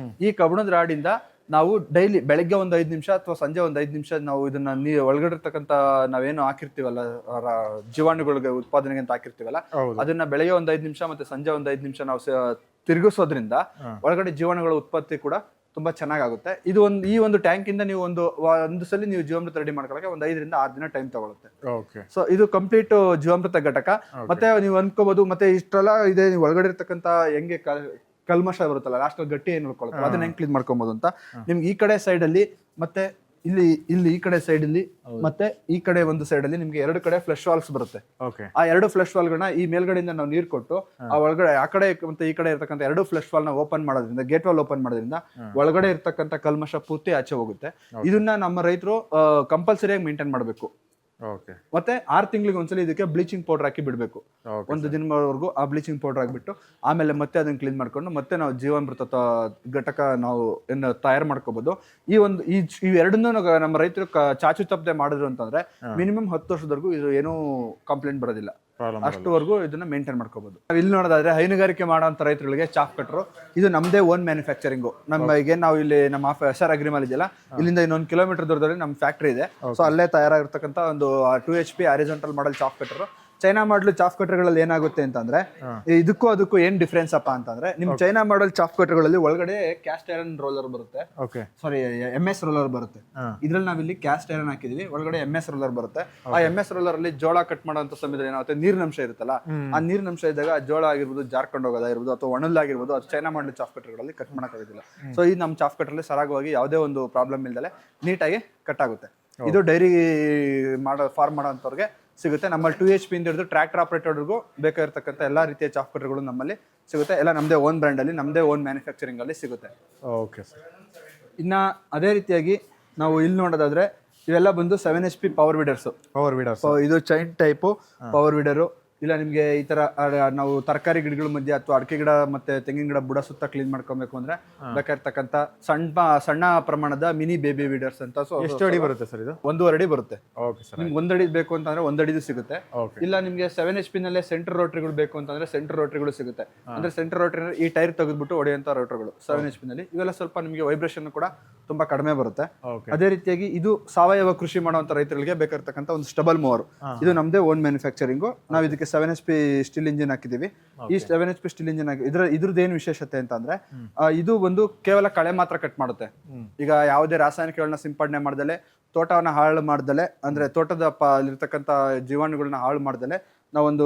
ಈ ಕಬ್ಬಿಣದ ರಾಡಿಂದ ನಾವು ಡೈಲಿ ಬೆಳಗ್ಗೆ ಒಂದು 5 ನಿಮಿಷ ಅಥವಾ ಸಂಜೆ ಒಂದು 5 ನಿಮಿಷ ನಾವು ಇದನ್ನ ಒಳಗಡೆ ಇರ್ತಕ್ಕಂಥ ನಾವೇನು ಹಾಕಿರ್ತೀವಲ್ಲ ಜೀವಾಣುಗಳಿಗೆ ಉತ್ಪಾದನೆಗೆ ಅಂತ ಹಾಕಿರ್ತೀವಲ್ಲ, ಅದನ್ನ ಬೆಳಗ್ಗೆ ಒಂದು 5 ನಿಮಿಷ ಮತ್ತೆ ಸಂಜೆ ಒಂದು 5 ನಿಮಿಷ ನಾವು ತಿರುಗಿಸೋದ್ರಿಂದ ಒಳಗಡೆ ಜೀವಾಣುಗಳ ಉತ್ಪತ್ತಿ ಕೂಡ ತುಂಬಾ ಚೆನ್ನಾಗುತ್ತೆ. ಇದು ಈ ಒಂದು ಟ್ಯಾಂಕ್ ಇಂದ ನೀವು ಒಂದು ಸಲ ನೀವು ಜೀವಾಮೃತ ರೆಡಿ ಮಾಡ್ಕೊಳ್ಳೋಕೆ ಒಂದು 5 ರಿಂದ 6 ದಿನ ಟೈಮ್ ತಗೊಳುತ್ತೆ. ಸೊ ಇದು ಕಂಪ್ಲೀಟ್ ಜೀವಾಮೃತ ಘಟಕ. ಮತ್ತೆ ನೀವು ಅನ್ಕೋಬಹುದು ಮತ್ತೆ ಇಷ್ಟೆಲ್ಲ ಇದೆ, ನೀವು ಒಳಗಡೆ ಇರ್ತಕ್ಕಂಥ ಹೆಂಗೆ ಕಲ್ಮಶ ಬರುತ್ತಲ್ಲ ಲಾಸ್ಟ್ ಗಟ್ಟಿ ಏನ್ ಉಳ್ಕೊಳುತ್ತಲ್ಲ ಅದನ್ನ ಹೆಂಗ್ ಕ್ಲೀನ್ ಮಾಡ್ಕೊಬಹುದು ಅಂತ ನಿಮ್ಗೆ ಈ ಕಡೆ ಸೈಡ್ ಅಲ್ಲಿ ಮತ್ತೆ ಇಲ್ಲಿ ಈ ಕಡೆ ಸೈಡ್ ಅಲ್ಲಿ ಮತ್ತೆ ಈ ಕಡೆ ಒಂದು ಸೈಡ್ ಅಲ್ಲಿ ನಿಮ್ಗೆ 2 ಕಡೆ ಫ್ಲಶ್ ವಾಲ್ಸ್ ಬರುತ್ತೆ. ಆ 2 ಫ್ಲಶ್ ವಾಲ್ಗಳನ್ನ ಈ ಮೇಲ್ಗಡೆಯಿಂದ ನಾವು ನೀರು ಕೊಟ್ಟು ಆ ಒಳಗಡೆ ಆ ಕಡೆ ಮತ್ತೆ ಈ ಕಡೆ ಇರ್ತಕ್ಕಂಥ 2 ಫ್ಲಶ್ ವಾಲ್ ನ ಓಪನ್ ಮಾಡೋದ್ರಿಂದ, ಗೇಟ್ ವಾಲ್ ಓಪನ್ ಮಾಡೋದ್ರಿಂದ ಒಳಗಡೆ ಇರ್ತಕ್ಕಂಥ ಕಲ್ಮಶ ಪೂರ್ತಿ ಆಚೆ ಹೋಗುತ್ತೆ. ಇದನ್ನ ನಮ್ಮ ರೈತರು ಕಂಪಲ್ಸರಿಯಾಗಿ ಮೇಂಟೈನ್ ಮಾಡಬೇಕು. ಮತ್ತೆ 6 ತಿಂಗಳಿಗೆ ಒಂದ್ಸಲಿ ಇದಕ್ಕೆ ಬ್ಲೀಚಿಂಗ್ ಪೌಡರ್ ಹಾಕಿ ಬಿಡಬೇಕು. 1 ದಿನವರೆಗೂ ಆ ಬ್ಲೀಚಿಂಗ್ ಪೌಡರ್ ಹಾಕಿಬಿಟ್ಟು ಆಮೇಲೆ ಮತ್ತೆ ಅದನ್ನ ಕ್ಲೀನ್ ಮಾಡ್ಕೊಂಡು ಮತ್ತೆ ನಾವು ಜೀವಾಮೃತ ಘಟಕ ನಾವು ತಯಾರು ಮಾಡ್ಕೋಬಹುದು. ಈ ಎರಡನ್ನೂ ನಮ್ಮ ರೈತರು ಚಾಚು ತಪ್ಪದೆ ಮಾಡಿದ್ರು ಅಂತಂದ್ರೆ ಮಿನಿಮಮ್ 10 ವರ್ಷದವರೆಗೂ ಇದು ಏನೂ ಕಂಪ್ಲೇಂಟ್ ಬರೋದಿಲ್ಲ. ಅಷ್ಟುವರೆಗೂ ಇದನ್ನ ಮೇಂಟೈನ್ ಮಾಡ್ಕೋಬಹುದು. ಇಲ್ಲಿ ನೋಡೋದಾದ್ರೆ ಹೈನುಗಾರಿಕೆ ಮಾಡೋಂಥ ರೈತರಿಗೆ ಚಾಫ್ ಕಟ್ರು ಇದು ನಮ್ದೇ ಓನ್ ಮ್ಯಾನುಫ್ಯಾಕ್ಚರಿಂಗು. ನಾವು ಇಲ್ಲಿ ನಮ್ಮ SR ಅಗ್ರಿಮಾಲ್ ಇದೆಯಲ್ಲ, ಇಲ್ಲಿಂದ ಇನ್ನೊಂದು ಕಿಲೋಮೀಟರ್ ದೂರದಲ್ಲಿ ನಮ್ಮ ಫ್ಯಾಕ್ಟ್ರಿ ಇದೆ. ಸೊ ಅಲ್ಲೇ ತಯಾರಾಗಿರ್ತಕ್ಕಂಥ ಒಂದು 2 HP ಹಾರಿಜಾಂಟಲ್ ಮಾಡಲ್ ಚಾಫ್ ಕಟ್ರು. ಚೈನಾ ಮಾಡಲ್ ಚಾಫ್ ಕಟರ್ಗಳಲ್ಲಿ ಏನಾಗುತ್ತೆ ಅಂತಂದ್ರೆ ಇದಕ್ಕೂ ಅದಕ್ಕೂ ಏನ್ ಡಿಫ್ರೆನ್ಸ್ ಅಪ್ಪ ಅಂತಂದ್ರೆ ನಿಮ್ ಚೈನಾ ಮಾಡಲ್ ಚಾಫ್ ಕಟರ್ಗಳಲ್ಲಿ ಒಳಗಡೆ ಕ್ಯಾಸ್ಟ್ ಐರನ್ ರೋಲರ್ ಬರುತ್ತೆ, ಓಕೆ ಸಾರಿ MS ರೋಲರ್ ಬರುತ್ತೆ. ಇದ್ರಲ್ಲಿ ನಾವಿಲ್ಲಿ ಕ್ಯಾಸ್ಟ್ ಐರನ್ ಹಾಕಿದೀವಿ, ಒಳಗಡೆ MS ರೋಲರ್ ಬರುತ್ತೆ. ಆ MS ರೋಲರ್ ಅಲ್ಲಿ ಜೋಳ ಕಟ್ ಮಾಡೋಂಥ ಸಮಯದಲ್ಲಿ ಏನಾಗುತ್ತೆ, ನೀರಿನಂಶ ಇರುತ್ತಲ್ಲ, ಆ ನೀರಿನಂಶ ಇದ್ದಾಗ ಜೋಳ ಆಗಿರ್ಬೋದು, ಜಾರ್ಕೊಂಡು ಹೋಗೋದಾಗಿರ್ಬೋದು ಅಥವಾ ಒಣಲ್ಲಾಗಿರ್ಬೋದು, ಅದು ಚೈನಾ ಮಾಡಲ್ ಚಾಫ್ ಕಟರ್ಗಳಲ್ಲಿ ಕಟ್ ಮಾಡೋಕ್ಕಾಗೋದಿಲ್ಲ. ಸೊ ಈ ನಮ್ಮ ಚಾಫ್ ಕಟರ್ಲಿ ಸರಾಗವಾಗಿ ಯಾವುದೇ ಒಂದು ಪ್ರಾಬ್ಲಮ್ ಇಲ್ದಲೆ ನೀಟಾಗಿ ಕಟ್ ಆಗುತ್ತೆ. ಇದು ಡೈರಿ ಫಾರ್ಮ್ ಮಾಡೋಂಥವ್ರಿಗೆ ಸಿಗುತ್ತೆ. ನಮ್ಮಲ್ಲಿ 2 HP ಇಂದ ಹಿಡಿದು ಟ್ರ್ಯಾಕ್ಟರ್ ಆಪರೇಟರ್ಗೂ ಬೇಕಾಗಿರ್ತಕ್ಕಂಥ ಎಲ್ಲಾ ರೀತಿಯ ಚಾಫ್ ಕಟರ್ಗಳು ನಮ್ಮಲ್ಲಿ ಸಿಗುತ್ತೆ. ಎಲ್ಲ ನಮ್ಮದೇ ಓನ್ ಬ್ರ್ಯಾಂಡ್ ಅಲ್ಲಿ, ನಮ್ಮದೇ ಓನ್ ಮ್ಯಾನುಫ್ಯಾಕ್ಚರಿಂಗ್ ಅಲ್ಲಿ ಸಿಗುತ್ತೆ. Okay sir. ಇನ್ನ ಅದೇ ರೀತಿಯಾಗಿ ನಾವು ಇಲ್ಲಿ ನೋಡೋದಾದ್ರೆ ಇವೆಲ್ಲ ಬಂದು 7 HP ಪವರ್ ವೀಡರ್ಸ್. ಇದು ಚೈನ್ ಟೈಪು ಪವರ್ ವೀಡರು. ಇಲ್ಲ ನಿಮಗೆ ಈ ತರ ನಾವು ತರಕಾರಿ ಗಿಡಗಳ ಮಧ್ಯೆ ಅಥವಾ ಅಡಿಕೆ ಗಿಡ ಮತ್ತೆ ತೆಂಗಿನ ಗಿಡ ಬುಡ ಸುತ್ತ ಕ್ಲೀನ್ ಮಾಡ್ಕೊಬೇಕು ಅಂದ್ರೆ ಬೇಕಾಗಿರ್ತಕ್ಕಂಥ ಸಣ್ಣ ಪ್ರಮಾಣದ ಮಿನಿ ಬೇಬಿ ವೀಡರ್ಸ್ ಅಂತ. ಸೊ ಎಷ್ಟು ಅಡಿ ಬರುತ್ತೆ ಸರ್ ಇದು? 1.5 ಅಡಿ ಬರುತ್ತೆ. Okay sir. ನಿಮ್ಗೆ 1 ಅಡಿ ಬೇಕು ಅಂತಂದ್ರೆ 1 ಅಡಿದು ಸಿಗುತ್ತೆ. ಇಲ್ಲ ನಿಮ್ಗೆ 7 HP ನಲ್ಲೇ ಸೆಂಟರ್ ರೋಟ್ರಿಗಳು ಬೇಕು ಅಂತಂದ್ರೆ ಸೆಂಟರ್ ರೋಟ್ರಿಗಳು ಸಿಗುತ್ತೆ. ಅಂದ್ರೆ ಸೆಂಟರ್ ರೋಟ್ರಿ ಈ ಟೈರ್ ತೆಗೆದ್ಬಿಟ್ಟು ಹೊಡೆಯುವಂತ ರೋಟ್ರಿಗಳು 7 HP ನಲ್ಲಿ. ಇವೆಲ್ಲ ಸ್ವಲ್ಪ ನಿಮಗೆ ವೈಬ್ರೇಷನ್ ಕೂಡ ತುಂಬಾ ಕಡಿಮೆ ಬರುತ್ತೆ. ಅದೇ ರೀತಿಯಾಗಿ ಇದು ಸಾವಯವ ಕೃಷಿ ಮಾಡುವಂತ ರೈತರಿಗೆ ಬೇಕಾಗಿರ್ತಕ್ಕಂಥ ಒಂದು ಸ್ಟಬಲ್ ಮೂವರ್. ಇದು ನಮ್ದೇ ಓನ್ ಮ್ಯಾನುಫ್ಯಾಕ್ಚರಿಂಗು. ನಾವು ಇದಕ್ಕೆ 7 HP ಸ್ಟೀಲ್ ಇಂಜಿನ್ ಹಾಕಿದೀವಿ. ಈ 7 HP ಸ್ಟೀಲ್ ಇಂಜಿನ್ ಹಾಕಿ ಇದ್ರದ್ದು ಏನು ವಿಶೇಷತೆ ಅಂತಂದ್ರೆ ಇದು ಒಂದು ಕೇವಲ ಕಳೆ ಮಾತ್ರ ಕಟ್ ಮಾಡುತ್ತೆ. ಈಗ ಯಾವುದೇ ರಾಸಾಯನಿಕಗಳನ್ನ ಸಿಂಪಡಣೆ ಮಾಡ್ದಲೆ, ತೋಟವನ್ನ ಹಾಳು ಮಾಡ್ದಲೆ, ಅಂದ್ರೆ ತೋಟದ ಇರ್ತಕ್ಕಂಥ ಜೀವಾಣುಗಳನ್ನ ಹಾಳು ಮಾಡ್ದಲೆ ನಾವೊಂದು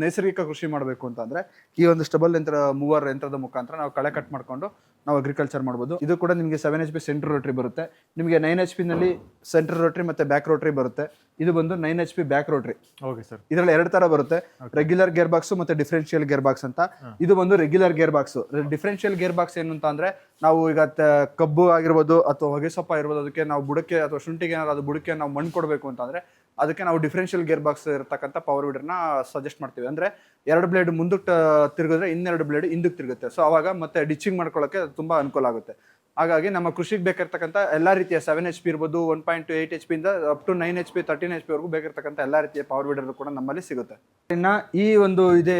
ನೈಸರ್ಗಿಕ ಕೃಷಿ ಮಾಡಬೇಕು ಅಂತಂದ್ರೆ ಈ ಒಂದು ಸ್ಟಬಲ್ ಮೂವರ್ ಯಂತ್ರದ ಮುಖಾಂತರ ನಾವು ಕಳೆ ಕಟ್ ಮಾಡ್ಕೊಂಡು ನಾವು ಅಗ್ರಿಕಲ್ಚರ್ ಮಾಡ್ಬೋದು. ಇದು ಕೂಡ ನಿಮಗೆ 7 HP ಸೆಂಟರ್ ರೋಟ್ರಿ ಬರುತ್ತೆ. ನಿಮಗೆ 9 HP ನಲ್ಲಿ ಸೆಂಟರ್ ರೋಟ್ರಿ ಮತ್ತೆ ಬ್ಯಾಕ್ ರೋಟ್ರಿ ಬರುತ್ತೆ. ಇದು ಬಂದು 9 HP back rotary. Okay sir. ಇದರಲ್ಲಿ 2 ತರ ಬರುತ್ತೆ, ರೆಗ್ಯುಲರ್ ಗೇರ್ ಬಾಕ್ಸ್ ಮತ್ತೆ ಡಿಫರೆನ್ಷಿಯಲ್ ಗೇರ್ ಬಾಕ್ಸ್ ಅಂತ. ಇದು ಬಂದು regular gear box. Differential gear box ಏನು ಅಂತ ಅಂದ್ರೆ ನಾವು ಈಗ ಕಬ್ಬು ಆಗಿರ್ಬೋದು ಅಥವಾ ಹೊಗೆ ಸೊಪ್ಪ ಆಗಿರ್ಬೋದು, ಅದಕ್ಕೆ ನಾವು ಬುಡಕ್ಕೆ ಅಥವಾ ಶುಂಠಿಗೆ ಏನಾದ್ರು ಅದು ಬುಡಕ್ಕೆ ನಾವು ಮಣ್ಣು ಕೊಡಬೇಕು ಅಂತಂದ್ರೆ ಅದಕ್ಕೆ ನಾವು ಡಿಫರೆನ್ಷಿಯಲ್ ಗೇರ್ ಬಾಕ್ಸ್ ಇರತಕ್ಕಂಥ ಪವರ್ ವೀಡರ್ನ ಸಜೆಸ್ಟ್ ಮಾಡ್ತೀವಿ. ಅಂದ್ರೆ 2 ಬ್ಲೇಡ್ ಮುಂದಕ್ಕೆ ತಿರುಗಿದ್ರೆ 2 ಬ್ಲೇಡ್ ಹಿಂದಕ್ಕೆ ತಿರುಗುತ್ತೆ. ಸೊ ಅವಾಗ ಮತ್ತೆ ಡಿಚಿಂಗ್ ಮಾಡ್ಕೊಳ್ಳೋಕೆ ತುಂಬಾ ಅನುಕೂಲ ಆಗುತ್ತೆ. ಹಾಗಾಗಿ ನಮ್ಮ ಕೃಷಿಗೆ ಬೇಕಾಗಿರ್ತಕ್ಕಂಥ ಎಲ್ಲಾ ರೀತಿಯ 7 HP ಇರ್ಬೋದು, 1.8 HP ಇಂದ ಅಪ್ ಟು 9 HP 13 HP ವರೆಗೂ ಬೇಕಾಗಿರ್ತಕ್ಕಂಥ ಎಲ್ಲಾ ರೀತಿಯ ಪವರ್ ವೀಡರ್ ಕೂಡ ನಮ್ಮಲ್ಲಿ ಸಿಗುತ್ತೆ. ಇನ್ನ ಈ ಒಂದು ಇದೇ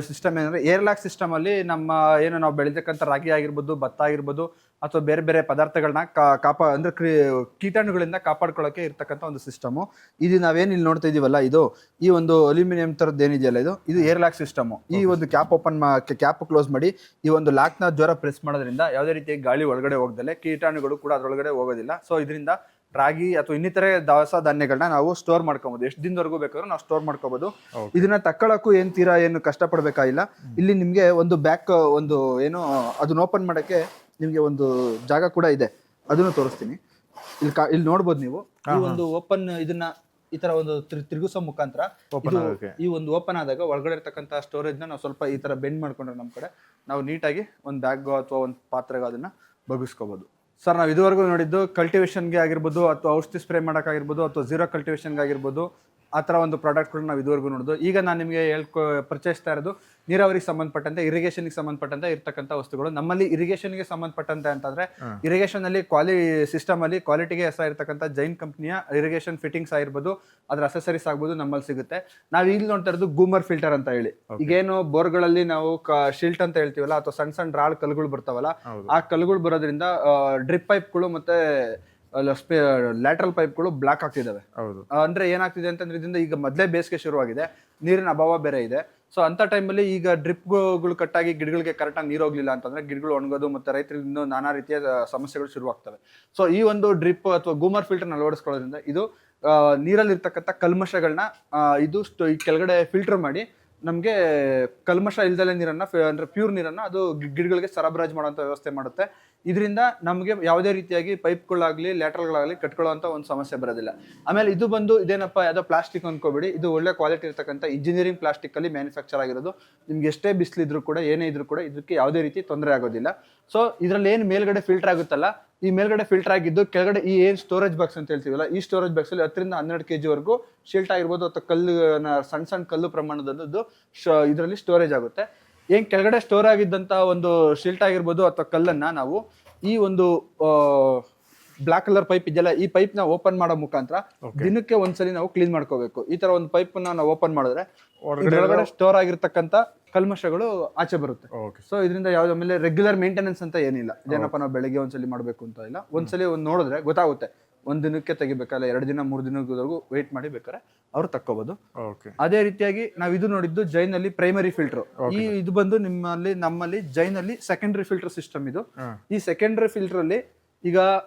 ಸಿಸ್ಟಮ್ ಏನಂದ್ರೆ ಏರ್ಲಾಕ್ ಸಿಸ್ಟಮ್ ಅಲ್ಲಿ ನಮ್ಮ ಏನು ನಾವು ಬೆಳಿತಕ್ಕಂಥ ರಾಗಿ ಆಗಿರ್ಬೋದು, ಭತ್ತ ಆಗಿರ್ಬೋದು ಅಥವಾ ಬೇರೆ ಬೇರೆ ಪದಾರ್ಥಗಳನ್ನ ಅಂದ್ರೆ ಕೀಟಾಣುಗಳಿಂದ ಕಾಪಾಡ್ಕೊಳ್ಳೋಕೆ ಇರ್ತಕ್ಕಂಥ ಒಂದು ಸಿಸ್ಟಮು. ಇದು ನಾವೇನು ಇಲ್ಲಿ ನೋಡ್ತಾ ಇದೀವಲ್ಲ, ಇದು ಈ ಒಂದು ಅಲ್ಯೂಮಿನಿಯಂ ತರದ್ದು ಏನಿದೆಯಲ್ಲ, ಇದು ಏರ್ಲಾಕ್ ಸಿಸ್ಟಮ್. ಈ ಒಂದು ಕ್ಯಾಪ್ ಕ್ಲೋಸ್ ಮಾಡಿ ಈ ಒಂದು ಲಾಕ್ ನ ಜ್ವರ ಪ್ರೆಸ್ ಮಾಡೋದ್ರಿಂದ ಯಾವುದೇ ರೀತಿಯ ಗಾಳಿ ಒಳಗಡೆ ಹೋಗದಲ್ಲೇ ಕೀಟಾಣುಗಳು ಕೂಡ ಅದರೊಳಗಡೆ ಹೋಗೋದಿಲ್ಲ. ಸೊ ಇದರಿಂದ ರಾಗಿ ಅಥವಾ ಇನ್ನಿತರೆ ದವಸ ಧಾನ್ಯಗಳನ್ನ ನಾವು ಸ್ಟೋರ್ ಮಾಡ್ಕೋಬಹುದು. ಎಷ್ಟು ದಿನದವರೆಗೂ ಬೇಕಾದ್ರೂ ನಾವು ಸ್ಟೋರ್ ಮಾಡ್ಕೋಬಹುದು. ಇದನ್ನ ತಕ್ಕೊಳ್ಳೋಕ್ಕೂ ಏನು ಕಷ್ಟಪಡ್ಬೇಕಾಗಿಲ್ಲ. ಇಲ್ಲಿ ನಿಮ್ಗೆ ಒಂದು ಒಂದು ಏನು ಅದನ್ನ ಓಪನ್ ಮಾಡಕ್ಕೆ ನಿಮ್ಗೆ ಒಂದು ಜಾಗ ಕೂಡ ಇದೆ, ಅದನ್ನು ತೋರಿಸ್ತೀನಿ. ಇಲ್ಲಿ ನೋಡ್ಬೋದು ನೀವು. ಈ ಒಂದು ಓಪನ್ ಇದನ್ನ ಈ ತರ ಒಂದು ತಿರುಗಿಸೋ ಮುಖಾಂತರ ಈ ಒಂದು ಓಪನ್ ಆದಾಗ ಒಳಗಡೆ ಇರ್ತಕ್ಕಂಥ ಸ್ಟೋರೇಜ್ ನ ನಾವು ಸ್ವಲ್ಪ ಈ ತರ ಬೆಂಡ್ ಮಾಡ್ಕೊಂಡ್ರೆ ನಮ್ಮ ಕಡೆ ನಾವು ನೀಟಾಗಿ ಒಂದು ಬ್ಯಾಗ್ ಅಥವಾ ಒಂದು ಪಾತ್ರೆಗೆ ಅದನ್ನ ಬಗ್ಗಿಸ್ಕೋಬಹುದು. ಸರ್, ನಾವು ಇದುವರೆಗೂ ನೋಡಿದ್ದು ಕಲ್ಟಿವೇಶನ್ಗೆ ಆಗಿರ್ಬೋದು ಅಥವಾ ಔಷಧಿ ಸ್ಪ್ರೇ ಮಾಡೋಕ್ಕಾಗಿರ್ಬೋದು ಅಥವಾ ಝೀರೋ ಕಲ್ಟಿವೇಶನ್ಗೆ ಆಗಿರ್ಬೋದು, ಆ ಥರ ಒಂದು ಪ್ರಾಡಕ್ಟ್ಗಳನ್ನ ನಾವು ಇದುವರೆಗೂ ನೋಡೋದು. ಈಗ ನಾನು ನಿಮಗೆ ಪರಿಚಯಿಸ್ತಾ ಇರೋದು ನೀರಾವರಿಗೆ ಸಂಬಂಧಪಟ್ಟಂತೆ, ಇರಿಗೇಷನ್ಗೆ ಸಂಬಂಧಪಟ್ಟಂತೆ ಇರ್ತಕ್ಕಂಥ ವಸ್ತುಗಳು. ನಮ್ಮಲ್ಲಿ ಇರಿಗೇಷನ್ಗೆ ಸಂಬಂಧಪಟ್ಟಂತೆ ಅಂತಂದ್ರೆ ಇರಿಗೇಷನ್ ಅಲ್ಲಿ ಸಿಸ್ಟಮ್ ಅಲ್ಲಿ ಕ್ವಾಲಿಟಿಗೆ ಹೆಸರಾಗಿರ್ತಕ್ಕಂಥ ಜೈನ್ ಕಂಪ್ನಿಯ ಇರಿಗೇಷನ್ ಫಿಟ್ಟಿಂಗ್ಸ್ ಆಗಿರ್ಬೋದು, ಅದ್ರ ಅಸೆಸರೀಸ್ ಆಗ್ಬೋದು ನಮ್ಮಲ್ಲಿ ಸಿಗುತ್ತೆ. ನಾವು ಇಲ್ಲಿ ನೋಡ್ತಾ ಇರೋದು ಗೂಮರ್ ಫಿಲ್ಟರ್ ಅಂತ ಹೇಳಿ. ಈಗೇನು ಬೋರ್ಗಳಲ್ಲಿ ನಾವು ಶಿಲ್ಟ್ ಅಂತ ಹೇಳ್ತೀವಲ್ಲ ಅಥವಾ ಸಣ್ಣ ಸಣ್ಣ ರಾಳ್ ಕಲ್ಲುಗಳು ಬರ್ತಾವಲ್ಲ, ಆ ಕಲ್ಲುಗಳು ಬರೋದ್ರಿಂದ ಡ್ರಿಪ್ ಪೈಪ್ಗಳು ಮತ್ತೆ ಲ್ಯಾಟ್ರಲ್ ಪೈಪ್ಗಳು ಬ್ಲಾಕ್ ಆಗ್ತಿದಾವೆ. ಅಂದ್ರೆ ಏನಾಗ್ತಿದೆ ಅಂತಂದ್ರೆ ಇದರಿಂದ ಈಗ ಮೊದಲೇ ಬೇಸಿಗೆ ಶುರುವಾಗಿದೆ, ನೀರಿನ ಅಭಾವ ಬೇರೆ ಇದೆ. ಸೊ ಅಂತ ಟೈಮಲ್ಲಿ ಈಗ ಡ್ರಿಪ್ಗಳು ಕಟ್ಟಾಗಿ ಗಿಡಗಳಿಗೆ ಕರೆಕ್ಟಾಗಿ ನೀರು ಹೋಗ್ಲಿಲ್ಲ ಅಂತಂದ್ರೆ ಗಿಡಗಳು ಒಣಗೋದು ಮತ್ತೆ ರೈತರಿಂದ ನಾನಾ ರೀತಿಯ ಸಮಸ್ಯೆಗಳು ಶುರುವಾಗ್ತವೆ. ಸೊ ಈ ಒಂದು ಡ್ರಿಪ್ ಅಥವಾ ಗೂಮರ್ ಫಿಲ್ಟರ್ನ ಅಳವಡಿಸ್ಕೊಳ್ಳೋದ್ರಿಂದ ಇದು ನೀರಲ್ಲಿ ಇರ್ತಕ್ಕಂಥ ಕಲ್ಮಶಗಳನ್ನ ಇದು ಕೆಳಗಡೆ ಫಿಲ್ಟರ್ ಮಾಡಿ ನಮಗೆ ಕಲ್ಮಶ ಇಲ್ದಲೆ ನೀರನ್ನ ಅಂದ್ರೆ ಪ್ಯೂರ್ ನೀರನ್ನ ಅದು ಗಿಡಗಳಿಗೆ ಸರಬರಾಜು ಮಾಡುವಂತ ವ್ಯವಸ್ಥೆ ಮಾಡುತ್ತೆ. ಇದರಿಂದ ನಮಗೆ ಯಾವುದೇ ರೀತಿಯಾಗಿ ಪೈಪ್ಗಳಾಗ್ಲಿ ಲ್ಯಾಟ್ರಲ್ಗಳಾಗಲಿ ಕಟ್ಕೊಳ್ಳುವಂತ ಒಂದು ಸಮಸ್ಯೆ ಬರೋದಿಲ್ಲ. ಆಮೇಲೆ ಇದು ಬಂದು ಇದೇನಪ್ಪ ಯಾವುದೋ ಪ್ಲಾಸ್ಟಿಕ್ ಅನ್ಕೋಬೇಡಿ, ಇದು ಒಳ್ಳೆ ಕ್ವಾಲಿಟಿ ಇರ್ತಕ್ಕಂಥ ಇಂಜಿನಿಯರಿಂಗ್ ಪ್ಲಾಸ್ಟಿಕ್ ಅಲ್ಲಿ ಮ್ಯಾನುಫ್ಯಾಕ್ಚರ್ ಆಗಿರೋದು. ನಿಮ್ಗೆ ಎಷ್ಟೇ ಬಿಸಿಲಿದ್ರು ಕೂಡ ಏನೇ ಇದ್ರು ಕೂಡ ಇದಕ್ಕೆ ಯಾವುದೇ ರೀತಿ ತೊಂದರೆ ಆಗೋದಿಲ್ಲ. ಸೊ ಇದ್ರಲ್ಲಿ ಏನು ಮೇಲ್ಗಡೆ ಫಿಲ್ಟರ್ ಆಗುತ್ತಲ್ಲ, ಈ ಮೇಲ್ಗಡೆ ಫಿಲ್ಟರ್ ಆಗಿದ್ದು ಕೆಳಗಡೆ ಈ ಏನ್ ಸ್ಟೋರೇಜ್ ಬಾಕ್ಸ್ ಅಂತ ಹೇಳ್ತೀವಲ್ಲ, ಈ ಸ್ಟೋರೇಜ್ ಬಾಕ್ಸ್ ಅಲ್ಲಿ 10 ರಿಂದ 12 kg ವರೆಗೂ ಶಿಲ್ಟ್ ಆಗಿರ್ಬೋದು ಅಥವಾ ಸಣ್ಣ ಸಣ್ಣ ಕಲ್ಲು ಪ್ರಮಾಣದದ್ದು ಇದರಲ್ಲಿ ಸ್ಟೋರೇಜ್ ಆಗುತ್ತೆ. ಏನ್ ಕೆಳಗಡೆ ಸ್ಟೋರ್ ಆಗಿದ್ದಂತ ಒಂದು ಶಿಲ್ಟ್ ಆಗಿರ್ಬೋದು ಅಥವಾ ಕಲ್ಲನ್ನ ನಾವು ಈ ಒಂದು ಬ್ಲಾಕ್ ಕಲರ್ ಪೈಪ್ ಇದೆಯಲ್ಲ, ಈ ಪೈಪ್ ನ ಓಪನ್ ಮಾಡೋ ಮುಖಾಂತರ ದಿನಕ್ಕೆ ಒಂದ್ಸಲಿ ನಾವು ಕ್ಲೀನ್ ಮಾಡ್ಕೋಬೇಕು. ಈ ತರ ಒಂದು ಪೈಪ್ ನಾವು ಓಪನ್ ಮಾಡಿದ್ರೆ ಒಳಗಡೆ ಸ್ಟೋರ್ ಆಗಿರ್ತಕ್ಕಂಥ ಕಲ್ಮಶಗಳು ಆಚೆ ಬರುತ್ತೆ. ಸೊ ಇದರಿಂದ ಯಾವ್ದು ಆಮೇಲೆ ರೆಗ್ಯುಲರ್ ಮೇಂಟೆನೆನ್ಸ್ ಅಂತ ಏನಿಲ್ಲ. ಇದೇನಪ್ಪ ನಾವು ಬೆಳಗ್ಗೆ ಒಂದ್ಸಲಿ ಮಾಡ್ಬೇಕು ಅಂತ ಇಲ್ಲ, ಒಂದ್ಸಲಿ ನೋಡಿದ್ರೆ ಗೊತ್ತಾಗುತ್ತೆ ಒಂದು ದಿನಕ್ಕೆ ತೆಗಿಬೇಕಲ್ಲ 2 ದಿನ 3 ದಿನದವರೆಗೂ ವೆಯ್ಟ್ ಮಾಡಿ ಬೇಕಾದ್ರೆ ಅವ್ರು ತಕ್ಕೋಬಹುದು. ಓಕೆ. ಅದೇ ರೀತಿಯಾಗಿ ನಾವು ಇದು ನೋಡಿದ್ದು ಜೈನಲ್ಲಿ ಪ್ರೈಮರಿ ಫಿಲ್ಟರ್. ಇದು ಬಂದು ನಮ್ಮಲ್ಲಿ ಜೈನಲ್ಲಿ ಸೆಕೆಂಡರಿ ಫಿಲ್ಟರ್ ಸಿಸ್ಟಮ್ ಇದು. ಈ ಸೆಕೆಂಡರಿ ಫಿಲ್ಟರ್ ಅಲ್ಲಿ ಈಗ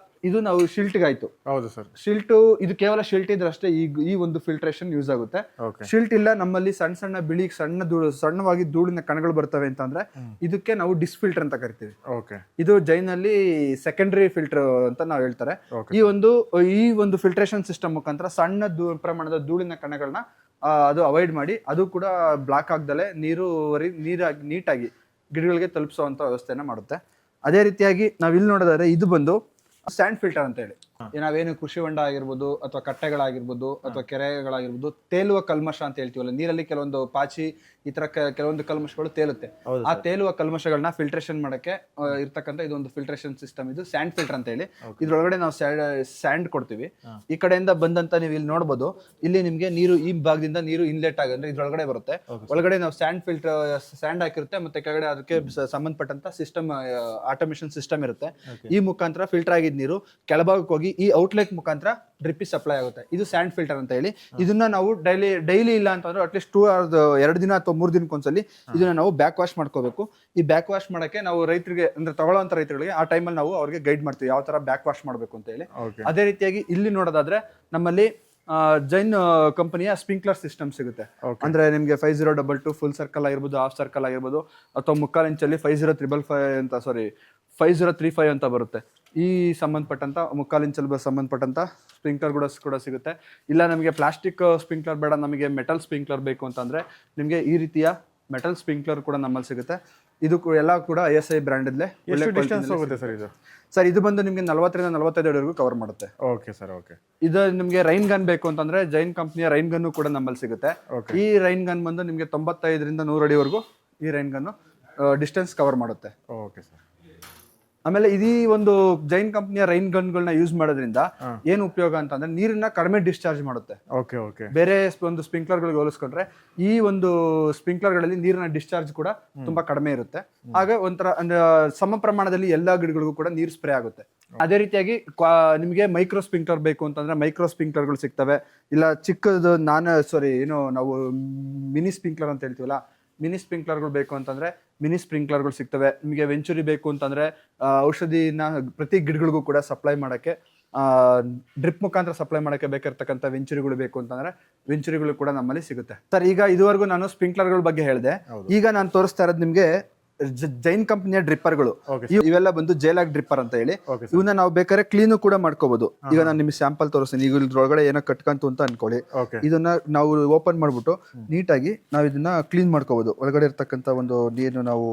ಇದು ನಾವು ಶಿಲ್ಟ್ಗೆ ಆಯ್ತು. ಹೌದು ಸರ್. ಶಿಲ್ಟ್ ಇದು ಕೇವಲ ಶಿಲ್ಟ್ ಇದ್ರೆ ಅಷ್ಟೇ ಈ ಒಂದು ಫಿಲ್ಟ್ರೇಷನ್ ಯೂಸ್ ಆಗುತ್ತೆ. ಓಕೆ. ಶಿಲ್ಟ್ ಇಲ್ಲ ನಮ್ಮಲ್ಲಿ ಸಣ್ಣ ಬಿಳಿ ಸಣ್ಣವಾಗಿ ಧೂಳಿನ ಕಣಗಳು ಬರ್ತವೆ ಅಂತಂದ್ರೆ ಇದಕ್ಕೆ ನಾವು ಡಿಸ್ ಫಿಲ್ಟರ್ ಅಂತ ಕರಿತೀವಿ. ಓಕೆ. ಇದು ಜೈನಲ್ಲಿ ಸೆಕೆಂಡರಿ ಫಿಲ್ಟರ್ ಅಂತ ನಾವು ಹೇಳ್ತಾರೆ. ಈ ಒಂದು ಫಿಲ್ಟ್ರೇಷನ್ ಸಿಸ್ಟಮ್ ಮುಖಾಂತರ ಸಣ್ಣ ಪ್ರಮಾಣದ ಧೂಳಿನ ಕಣಗಳನ್ನ ಅದು ಅವಾಯ್ಡ್ ಮಾಡಿ ಅದು ಕೂಡ ಬ್ಲಾಕ್ ಆಗ್ದಲೆ ನೀಟಾಗಿ ಗಿಡಗಳಿಗೆ ತಲುಪಿಸುವಂತ ವ್ಯವಸ್ಥೆನ ಮಾಡುತ್ತೆ. ಅದೇ ರೀತಿಯಾಗಿ ನಾವ್ ಇಲ್ಲಿ ನೋಡೋದಾದ್ರೆ ಇದು ಬಂದು ಸ್ಯಾಂಡ್ ಫಿಲ್ಟರ್ ಅಂತ ಹೇಳಿ ನಾವೇನು ಕೃಷಿ ಹೊಂಡ ಆಗಿರ್ಬೋದು ಅಥವಾ ಕಟ್ಟೆಗಳಾಗಿರ್ಬೋದು ಅಥವಾ ಕೆರೆಗಳಾಗಿರ್ಬೋದು ತೇಲುವ ಕಲ್ಮಶ ಅಂತ ಹೇಳ್ತೀವಲ್ಲ, ನೀರಲ್ಲಿ ಕೆಲವೊಂದು ಪಾಚಿ ಈ ತರ ಕೆಲವೊಂದು ಕಲ್ಮಶಗಳು ತೇಲುತ್ತೆ. ಆ ತೇಲುವ ಕಲ್ಮಶಗಳನ್ನ ಫಿಲ್ಟ್ರೇಷನ್ ಮಾಡಕ್ಕೆ ಇರ್ತಕ್ಕಂಥ ಇದೊಂದು ಫಿಲ್ಟ್ರೇಷನ್ ಸಿಸ್ಟಮ್ ಇದು ಸ್ಯಾಂಡ್ ಫಿಲ್ಟರ್ ಅಂತ ಹೇಳಿ. ಇದ್ರೊಳಗಡೆ ನಾವು ಸ್ಯಾಂಡ್ ಕೊಡ್ತೀವಿ. ಈ ಕಡೆಯಿಂದ ಬಂದಂತ ನೀವು ಇಲ್ಲಿ ನೋಡ್ಬೋದು, ಇಲ್ಲಿ ನಿಮ್ಗೆ ನೀರು ಈ ಭಾಗದಿಂದ ನೀರು ಇನ್ಲೆಟ್ ಆಗಂದ್ರೆ ಇದ್ರೊಳಗಡೆ ಬರುತ್ತೆ. ಒಳಗಡೆ ನಾವು ಸ್ಯಾಂಡ್ ಹಾಕಿರುತ್ತೆ ಮತ್ತೆ ಕೆಳಗಡೆ ಅದಕ್ಕೆ ಸಂಬಂಧಪಟ್ಟಂತ ಸಿಸ್ಟಮ್ ಆಟೋಮೇಷನ್ ಸಿಸ್ಟಮ್ ಇರುತ್ತೆ. ಈ ಮುಖಾಂತರ ಫಿಲ್ಟರ್ ಆಗಿದ್ದ ನೀರು ಕೆಳಭಾಗಕ್ಕೆ ಹೋಗಿ ಈ ಔಟ್ಲೆಟ್ ಮುಖಾಂತರ ಡ್ರಿಪ್ ಸಪ್ಲೈ ಆಗುತ್ತೆ. ಇದು ಸ್ಯಾಂಡ್ ಫಿಲ್ಟರ್ ಅಂತ ಹೇಳಿ. ಇದನ್ನ ನಾವು ಡೈಲಿ ಇಲ್ಲ ಅಂತಂದ್ರೆ ಅಟ್ಲೀಸ್ಟ್ 2 ದಿನ ಅಥವಾ 3 ದಿನಕ್ಕೊಂದ್ಸಲಿ ಇದನ್ನ ನಾವು ಬ್ಯಾಕ್ ವಾಶ್ ಮಾಡ್ಕೋಬೇಕು. ಈ ಬ್ಯಾಕ್ ವಾಶ್ ಮಾಡಕ್ಕೆ ನಾವು ರೈತರಿಗೆ ಅಂದ್ರೆ ತಗೊಳ್ಳೋಂತ ರೈತರಿಗೆ ಆ ಟೈಮಲ್ಲಿ ನಾವು ಅವ್ರಿಗೆ ಗೈಡ್ ಮಾಡ್ತೀವಿ ಯಾವ ತರ ಬ್ಯಾಕ್ ವಾಶ್ ಮಾಡಬೇಕು ಅಂತ ಹೇಳಿ. ಅದೇ ರೀತಿಯಾಗಿ ಇಲ್ಲಿ ನೋಡೋದಾದ್ರೆ ನಮ್ಮಲ್ಲಿ ಜೈನ್ ಕಂಪನಿಯ ಸ್ಪ್ರಿಂಕ್ಲರ್ ಸಿಸ್ಟಮ್ ಸಿಗುತ್ತೆ. ಅಂದ್ರೆ ನಿಮ್ಗೆ 5022 ಫುಲ್ ಸರ್ಕಲ್ ಆಗಿರ್ಬೋದು, ಹಾಫ್ ಸರ್ಕಲ್ ಆಗಿರ್ಬೋದು, ಅಥವಾ 3/4 ಇಂಚಲ್ಲಿ 5035 ಅಂತ ಬರುತ್ತೆ. ಈ ಸಂಬಂಧಪಟ್ಟಂತ 3/4 ಇಂಚಲ್ಲಿ ಸಂಬಂಧಪಟ್ಟಂತ ಸ್ಪ್ರಿಂಕ್ಲರ್ ಕೂಡ ಸಿಗುತ್ತೆ. ಇಲ್ಲ ನಮಗೆ ಪ್ಲಾಸ್ಟಿಕ್ ಸ್ಪ್ರಿಂಕ್ಲರ್ ಬೇಡ, ನಮಗೆ ಮೆಟಲ್ ಸ್ಪ್ರಿಂಕ್ಲರ್ ಬೇಕು ಅಂತಂದ್ರೆ ನಿಮಗೆ ಈ ರೀತಿಯ ಮೆಟಲ್ ಸ್ಪ್ರಿಂಕ್ಲರ್ ಕೂಡ ನಮ್ಮಲ್ಲಿ ಸಿಗುತ್ತೆ. ಇದು ಎಲ್ಲ ಕೂಡ ISI ಬ್ರ್ಯಾಂಡ್ ಸರ್. ಇದು ಬಂದು ನಿಮ್ಗೆ 40ರಿಂದ 45 ಅಡಿವರೆಗೂ ಕವರ್ ಮಾಡುತ್ತೆ. Okay sir. ಓಕೆ. ಇದು ನಿಮ್ಗೆ ರೈನ್ ಗನ್ ಬೇಕು ಅಂತಂದ್ರೆ ಜೈನ್ ಕಂಪ್ನಿಯ ರೈನ್ ಗನ್ ಕೂಡ ನಮ್ಮಲ್ಲಿ ಸಿಗುತ್ತೆ. ಈ ರೈನ್ ಗನ್ ಬಂದು ನಿಮ್ಗೆ 95ರಿಂದ 100 ಅಡಿವರೆಗೂ ಈ ರೈನ್ ಗನ್ ಡಿಸ್ಟೆನ್ಸ್ ಕವರ್ ಮಾಡುತ್ತೆ. Okay sir. ಆಮೇಲೆ ಇದೀ ಒಂದು ಜೈನ್ ಕಂಪ್ನಿಯ ರೈನ್ ಗನ್ಗಳನ್ನ ಯೂಸ್ ಮಾಡೋದ್ರಿಂದ ಏನು ಉಪಯೋಗ ಅಂತಂದ್ರೆ ನೀರನ್ನ ಕಡಿಮೆ ಡಿಸ್ಚಾರ್ಜ್ ಮಾಡುತ್ತೆ. ಬೇರೆ ಒಂದು ಸ್ಪ್ರಿಂಕ್ಲರ್ ಗಳಿಗೆ ಹೋಲಿಸ್ಕೊಂಡ್ರೆ ಈ ಒಂದು ಸ್ಪ್ರಿಂಕ್ಲರ್ ಗಳಲ್ಲಿ ನೀರಿನ ಡಿಸ್ಚಾರ್ಜ್ ಕೂಡ ತುಂಬಾ ಕಡಿಮೆ ಇರುತ್ತೆ. ಆಗ ಒಂಥರ ಸಮ ಪ್ರಮಾಣದಲ್ಲಿ ಎಲ್ಲಾ ಗಿಡಗಳಿಗೂ ಕೂಡ ನೀರು ಸ್ಪ್ರೇ ಆಗುತ್ತೆ. ಅದೇ ರೀತಿಯಾಗಿ ನಿಮಗೆ ಮೈಕ್ರೋ ಸ್ಪ್ರಿಂಕ್ಲರ್ ಬೇಕು ಅಂತಂದ್ರೆ ಮೈಕ್ರೋ ಸ್ಪ್ರಿಂಕ್ಲರ್ಗಳು ಸಿಗ್ತವೆ. ಇಲ್ಲ ಚಿಕ್ಕದು ನಾವು ಮಿನಿ ಸ್ಪ್ರಿಂಕ್ಲರ್ ಅಂತ ಹೇಳ್ತೀವಲ್ಲ, ಮಿನಿ ಸ್ಪ್ರಿಂಕ್ಲರ್ಗಳು ಬೇಕು ಅಂತಂದ್ರೆ ಮಿನಿ ಸ್ಪ್ರಿಂಕ್ಲರ್ಗಳು ಸಿಗ್ತವೆ. ನಿಮಗೆ ವೆಂಚುರಿ ಬೇಕು ಅಂತಂದ್ರೆ ಔಷಧಿನ ಪ್ರತಿ ಗಿಡಗಳಿಗೂ ಕೂಡ ಸಪ್ಲೈ ಮಾಡಕ್ಕೆ ಡ್ರಿಪ್ ಮುಖಾಂತರ ಸಪ್ಲೈ ಮಾಡಕ್ಕೆ ಬೇಕಾಗಿರ್ತಕ್ಕಂಥ ವೆಂಚುರಿಗಳು ಬೇಕು ಅಂತಂದ್ರೆ ವೆಂಚುರಿಗಳು ಕೂಡ ನಮ್ಮಲ್ಲಿ ಸಿಗುತ್ತೆ. ಸರ್, ಈಗ ಇದುವರೆಗೂ ನಾನು ಸ್ಪ್ರಿಂಕ್ಲರ್ಗಳ ಬಗ್ಗೆ ಹೇಳಿದೆ. ಈಗ ನಾನು ತೋರಿಸ್ತಾ ಇರೋದು ನಿಮ್ಗೆ ಜೈನ್ ಕಂಪನಿಯ ಡ್ರಿಪ್ಪರ್ಗಳು. ಇವೆಲ್ಲ ಬಂದು ಜೇಲಾಗ್ ಡ್ರಿಪ್ಪರ್ ಅಂತ ಹೇಳಿ. ಇವನ್ನ ನಾವು ಬೇಕಾದ್ರೆ ಕ್ಲೀನ್ ಕೂಡ ಮಾಡ್ಕೋಬಹುದು. ಈಗ ನಾನು ನಿಮ್ಗೆ ಸ್ಯಾಂಪಲ್ ತೋರಿಸ್ತೀನಿ. ಈಗ ಇದ್ರೊಳಗಡೆ ಏನೋ ಕಟ್ಕಂತು ಅಂತ ಅನ್ಕೊಳ್ಳಿ. ಇದನ್ನ ನಾವು ಓಪನ್ ಮಾಡ್ಬಿಟ್ಟು ನೀಟಾಗಿ ನಾವು ಇದನ್ನ ಕ್ಲೀನ್ ಮಾಡ್ಕೋಬಹುದು. ಒಳಗಡೆ ಇರ್ತಕ್ಕಂಥ ಒಂದು ನೀರು ನಾವು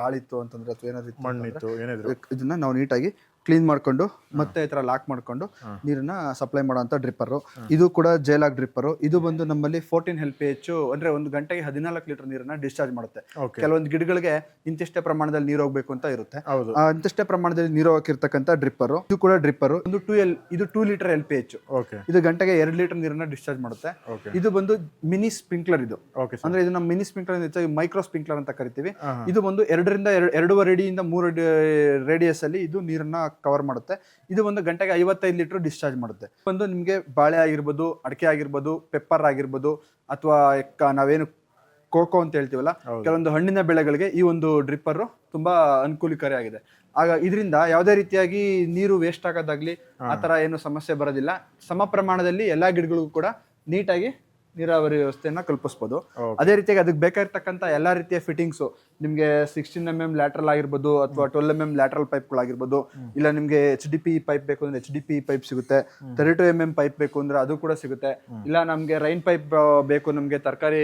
ರಾಳಿತ್ತು ಅಂತಂದ್ರೆ ಅಥವಾ ಏನಾದ್ರು ಇದನ್ನ ನಾವು ನೀಟಾಗಿ ಕ್ಲೀನ್ ಮಾಡ್ಕೊಂಡು ಮತ್ತೆ ಈ ತರ ಲಾಕ್ ಮಾಡ್ಕೊಂಡು ನೀರನ್ನ ಸಪ್ಲೈ ಮಾಡುವಂತ ಡ್ರಿಪ್ಪರ್. ಇದು ಕೂಡ ಜೇಲಾಗ್ ಡ್ರಿಪ್ಪರ್. ಇದು ಬಂದು ನಮ್ಮಲ್ಲಿ 14 LPH ಅಂದ್ರೆ 1 ಗಂಟೆಗೆ 14 ಲೀಟರ್ ನೀರನ್ನ ಡಿಸ್ಚಾರ್ಜ್ ಮಾಡುತ್ತೆ. ಕೆಲವೊಂದು ಗಿಡಗಳಿಗೆ ಇಂತಿಷ್ಟೇ ಪ್ರಮಾಣದಲ್ಲಿ ನೀರು ಹೋಗ್ಬೇಕು ಅಂತ ಇರುತ್ತೆ. ಇಂತಿಷ್ಟೇ ಪ್ರಮಾಣದಲ್ಲಿ ನೀರು ಹೋಗಿರ್ತಕ್ಕಂಥ ಡ್ರಿಪ್ಪರ್. ಇದು ಕೂಡ ಡ್ರಿಪ್ಪರ್. ಇದು 2 ಲೀಟರ್ LPH. ಇದು ಗಂಟೆಗೆ 2 ಲೀಟರ್ ನೀರನ್ನ ಡಿಸ್ಚಾರ್ಜ್ ಮಾಡುತ್ತೆ. ಇದು ಬಂದು ಮಿನಿ ಸ್ಪ್ರಿಂಕ್ಲರ್. ಇದು ಅಂದ್ರೆ ಇದು ನಮ್ಮ ಮಿನಿ ಸ್ಪ್ರಿಂಕ್ಲರ್ ಹೆಚ್ಚಾಗಿ ಮೈಕ್ರೋ ಸ್ಪ್ರಿಂಕ್ಲರ್ ಅಂತ ಕರಿತೀವಿ. ಇದು ಬಂದು 2ರಿಂದ 2.5 ಅಡಿಯಿಂದ 3 ರೇಡಿಯಸ್ ಅಲ್ಲಿ ಇದು ನೀರನ್ನ ಕವರ್ ಮಾಡುತ್ತೆ. ಇದು ಒಂದು ಗಂಟೆಗೆ 55 ಲೀಟರ್ ಡಿಸ್ಚಾರ್ಜ್ ಮಾಡುತ್ತೆ. ಒಂದು ನಿಮ್ಗೆ ಬಾಳೆ ಆಗಿರ್ಬೋದು, ಅಡಿಕೆ ಆಗಿರ್ಬೋದು, ಪೆಪ್ಪರ್ ಆಗಿರ್ಬೋದು, ಅಥವಾ ನಾವೇನು ಕೋಕೋ ಅಂತ ಹೇಳ್ತೀವಲ್ಲ, ಕೆಲವೊಂದು ಹಣ್ಣಿನ ಬೆಳೆಗಳಿಗೆ ಈ ಒಂದು ಡ್ರಿಪ್ಪರ್ ತುಂಬಾ ಅನುಕೂಲಕಾರಿ ಆಗಿದೆ. ಆಗ ಇದರಿಂದ ಯಾವುದೇ ರೀತಿಯಾಗಿ ನೀರು ವೇಸ್ಟ್ ಆಗೋದಾಗ್ಲಿ ಆ ತರ ಏನು ಸಮಸ್ಯೆ ಬರೋದಿಲ್ಲ. ಸಮ ಪ್ರಮಾಣದಲ್ಲಿ ಎಲ್ಲಾ ಗಿಡಗಳಿಗೂ ಕೂಡ ನೀಟಾಗಿ ನೀರಾವರಿ ವ್ಯವಸ್ಥೆಯನ್ನ ಕಲ್ಪಿಸಬಹುದು. ಅದೇ ರೀತಿಯಾಗಿ ಅದಕ್ಕೆ ಬೇಕಾಗಿರ್ತಕ್ಕಂಥ ಎಲ್ಲಾ ರೀತಿಯ ಫಿಟ್ಟಿಂಗ್ಸ್ ನಿಮ್ಗೆ 16 mm ಲ್ಯಾಟ್ರಲ್ ಆಗಿರ್ಬೋದು ಅಥವಾ 12 mm ಲ್ಯಾಟ್ರಲ್ ಪೈಪ್ಗಳಾಗಿರ್ಬೋದು. ಇಲ್ಲ ನಿಮ್ಗೆ HDP ಪೈಪ್ ಬೇಕು ಅಂದ್ರೆ HDP ಪೈಪ್ ಸಿಗುತ್ತೆ. 32 mm ಪೈಪ್ ಬೇಕು ಅಂದ್ರೆ ಅದು ಕೂಡ ಸಿಗುತ್ತೆ. ಇಲ್ಲ ನಮ್ಗೆ ರೈನ್ ಪೈಪ್ ಬೇಕು, ನಮ್ಗೆ ತರಕಾರಿ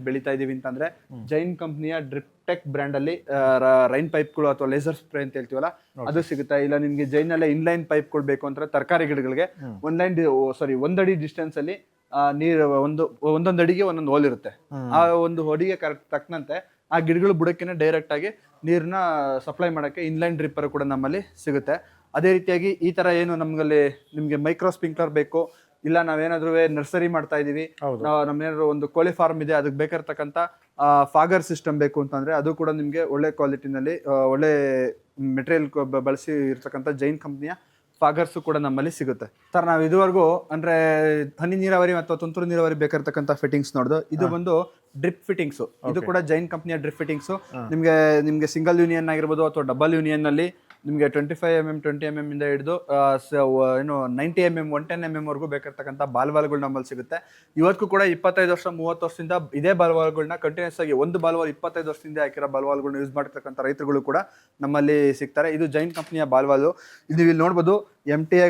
ಬೆಳೀತಾ ಇದೀವಿ ಅಂತಂದ್ರೆ ಜೈನ್ ಕಂಪ್ನಿಯ ಡ್ರಿಪ್ ಟೆಕ್ ಬ್ರ್ಯಾಂಡ್ ಅಲ್ಲಿ ರೈನ್ ಪೈಪ್ಗಳು ಅಥವಾ ಲೇಸರ್ ಸ್ಪ್ರೇ ಅಂತ ಹೇಳ್ತೀವಲ್ಲ ಅದು ಸಿಗುತ್ತೆ. ಇಲ್ಲ ನಿಮ್ಗೆ ಜೈನಲ್ಲೇ ಇನ್ಲೈನ್ ಪೈಪ್ಗಳು ಬೇಕು ಅಂದ್ರೆ ತರಕಾರಿ ಗಿಡಗಳಿಗೆ 1 ಅಡಿ ಡಿಸ್ಟೆನ್ಸ್ ಅಲ್ಲಿ ನೀರು ಒಂದೊಂದು ಅಡಿಗೆ ಒಂದೊಂದು ಹೋಲ್ ಇರುತ್ತೆ. ಆ ಒಂದು ಹೊಡಿಗೆ ಕರೆಕ್ಟ್ ತಕ್ಕಂತೆ ಆ ಗಿಡಗಳು ಬುಡಕ್ಕಿನ ಡೈರೆಕ್ಟ್ ಆಗಿ ನೀರನ್ನ ಸಪ್ಲೈ ಮಾಡಕ್ಕೆ ಇನ್ಲೈನ್ ಡ್ರಿಪ್ಪರ್ ಕೂಡ ನಮ್ಮಲ್ಲಿ ಸಿಗುತ್ತೆ. ಅದೇ ರೀತಿಯಾಗಿ ಈ ತರ ಏನು ನಿಮ್ಗೆ ಮೈಕ್ರೋ ಸ್ಪ್ರಿಂಕ್ಲರ್ ಬೇಕು, ಇಲ್ಲ ನಾವೇನಾದ್ರೂ ನರ್ಸರಿ ಮಾಡ್ತಾ ಇದೀವಿ, ನಮ್ಗೇನಾದ್ರು ಒಂದು ಕೋಳಿ ಫಾರ್ಮ್ ಇದೆ, ಅದಕ್ಕೆ ಬೇಕಾಗಿರ್ತಕ್ಕಂಥ ಫಾಗರ್ ಸಿಸ್ಟಮ್ ಬೇಕು ಅಂತಂದ್ರೆ ಅದು ಕೂಡ ನಿಮ್ಗೆ ಒಳ್ಳೆ ಕ್ವಾಲಿಟಿನಲ್ಲಿ ಒಳ್ಳೆ ಮೆಟೀರಿಯಲ್ ಬಳಸಿ ಇರ್ತಕ್ಕಂಥ ಜೈನ್ ಕಂಪ್ನಿಯ ಫಾಗರ್ಸು ಕೂಡ ನಮ್ಮಲ್ಲಿ ಸಿಗುತ್ತೆ. ಸರ್ ನಾವು ಇದುವರೆಗೂ ಅಂದ್ರೆ ಹನಿ ನೀರಾವರಿ ಅಥವಾ ತುಂತುರು ನೀರಾವರಿ ಬೇಕಾಗಿರ್ತಕ್ಕಂಥ ಫಿಟ್ಟಿಂಗ್ಸ್ ನೋಡ್ದು. ಇದು ಬಂದು ಡ್ರಿಪ್ ಫಿಟ್ಟಿಂಗ್ಸು. ಇದು ಕೂಡ ಜೈನ್ ಕಂಪ್ನಿಯ ಡ್ರಿಪ್ ಫಿಟ್ಟಿಂಗ್ಸು. ನಿಮಗೆ ಸಿಂಗಲ್ ಯೂನಿಯನ್ ಆಗಿರ್ಬೋದು ಅಥವಾ ಡಬಲ್ ಯೂನಿಯನ್ ನಲ್ಲಿ ನಿಮಗೆ 25mm 20mm ಇಂದ ಹಿಡಿದು ಏನು 90mm 110mm ವರೆಗೂ ಬೇಕಾಗಿರ್ತಕ್ಕಂಥ ಬಾಲ್ವಾಲ್ಗಳು ನಮ್ಮಲ್ಲಿ ಸಿಗುತ್ತೆ. ಇವತ್ತು ಕೂಡ 25 ವರ್ಷ 30 ವರ್ಷದಿಂದ ಇದೇ ಬಾಲ್ವಾಲ್ಗಳನ್ನ ಕಂಟಿನ್ಯೂಸ್ ಆಗಿ ಒಂದು ಬಾಲ್ವಾಲ್ 25 ವರ್ಷದಿಂದ ಹಾಕಿರೋ ಬಾಲ್ವಾಲ್ಗಳನ್ನ ಯೂಸ್ ಮಾಡ್ತಕ್ಕಂಥ ರೈತರುಗಳು ಕೂಡ ನಮ್ಮಲ್ಲಿ ಸಿಗ್ತಾರೆ. ಇದು ಜೈನ್ ಕಂಪ್ನಿಯ ಬಾಲ್ವಾಲು. ನೀವು ಇಲ್ಲಿ ನೋಡ್ಬೋದು MTA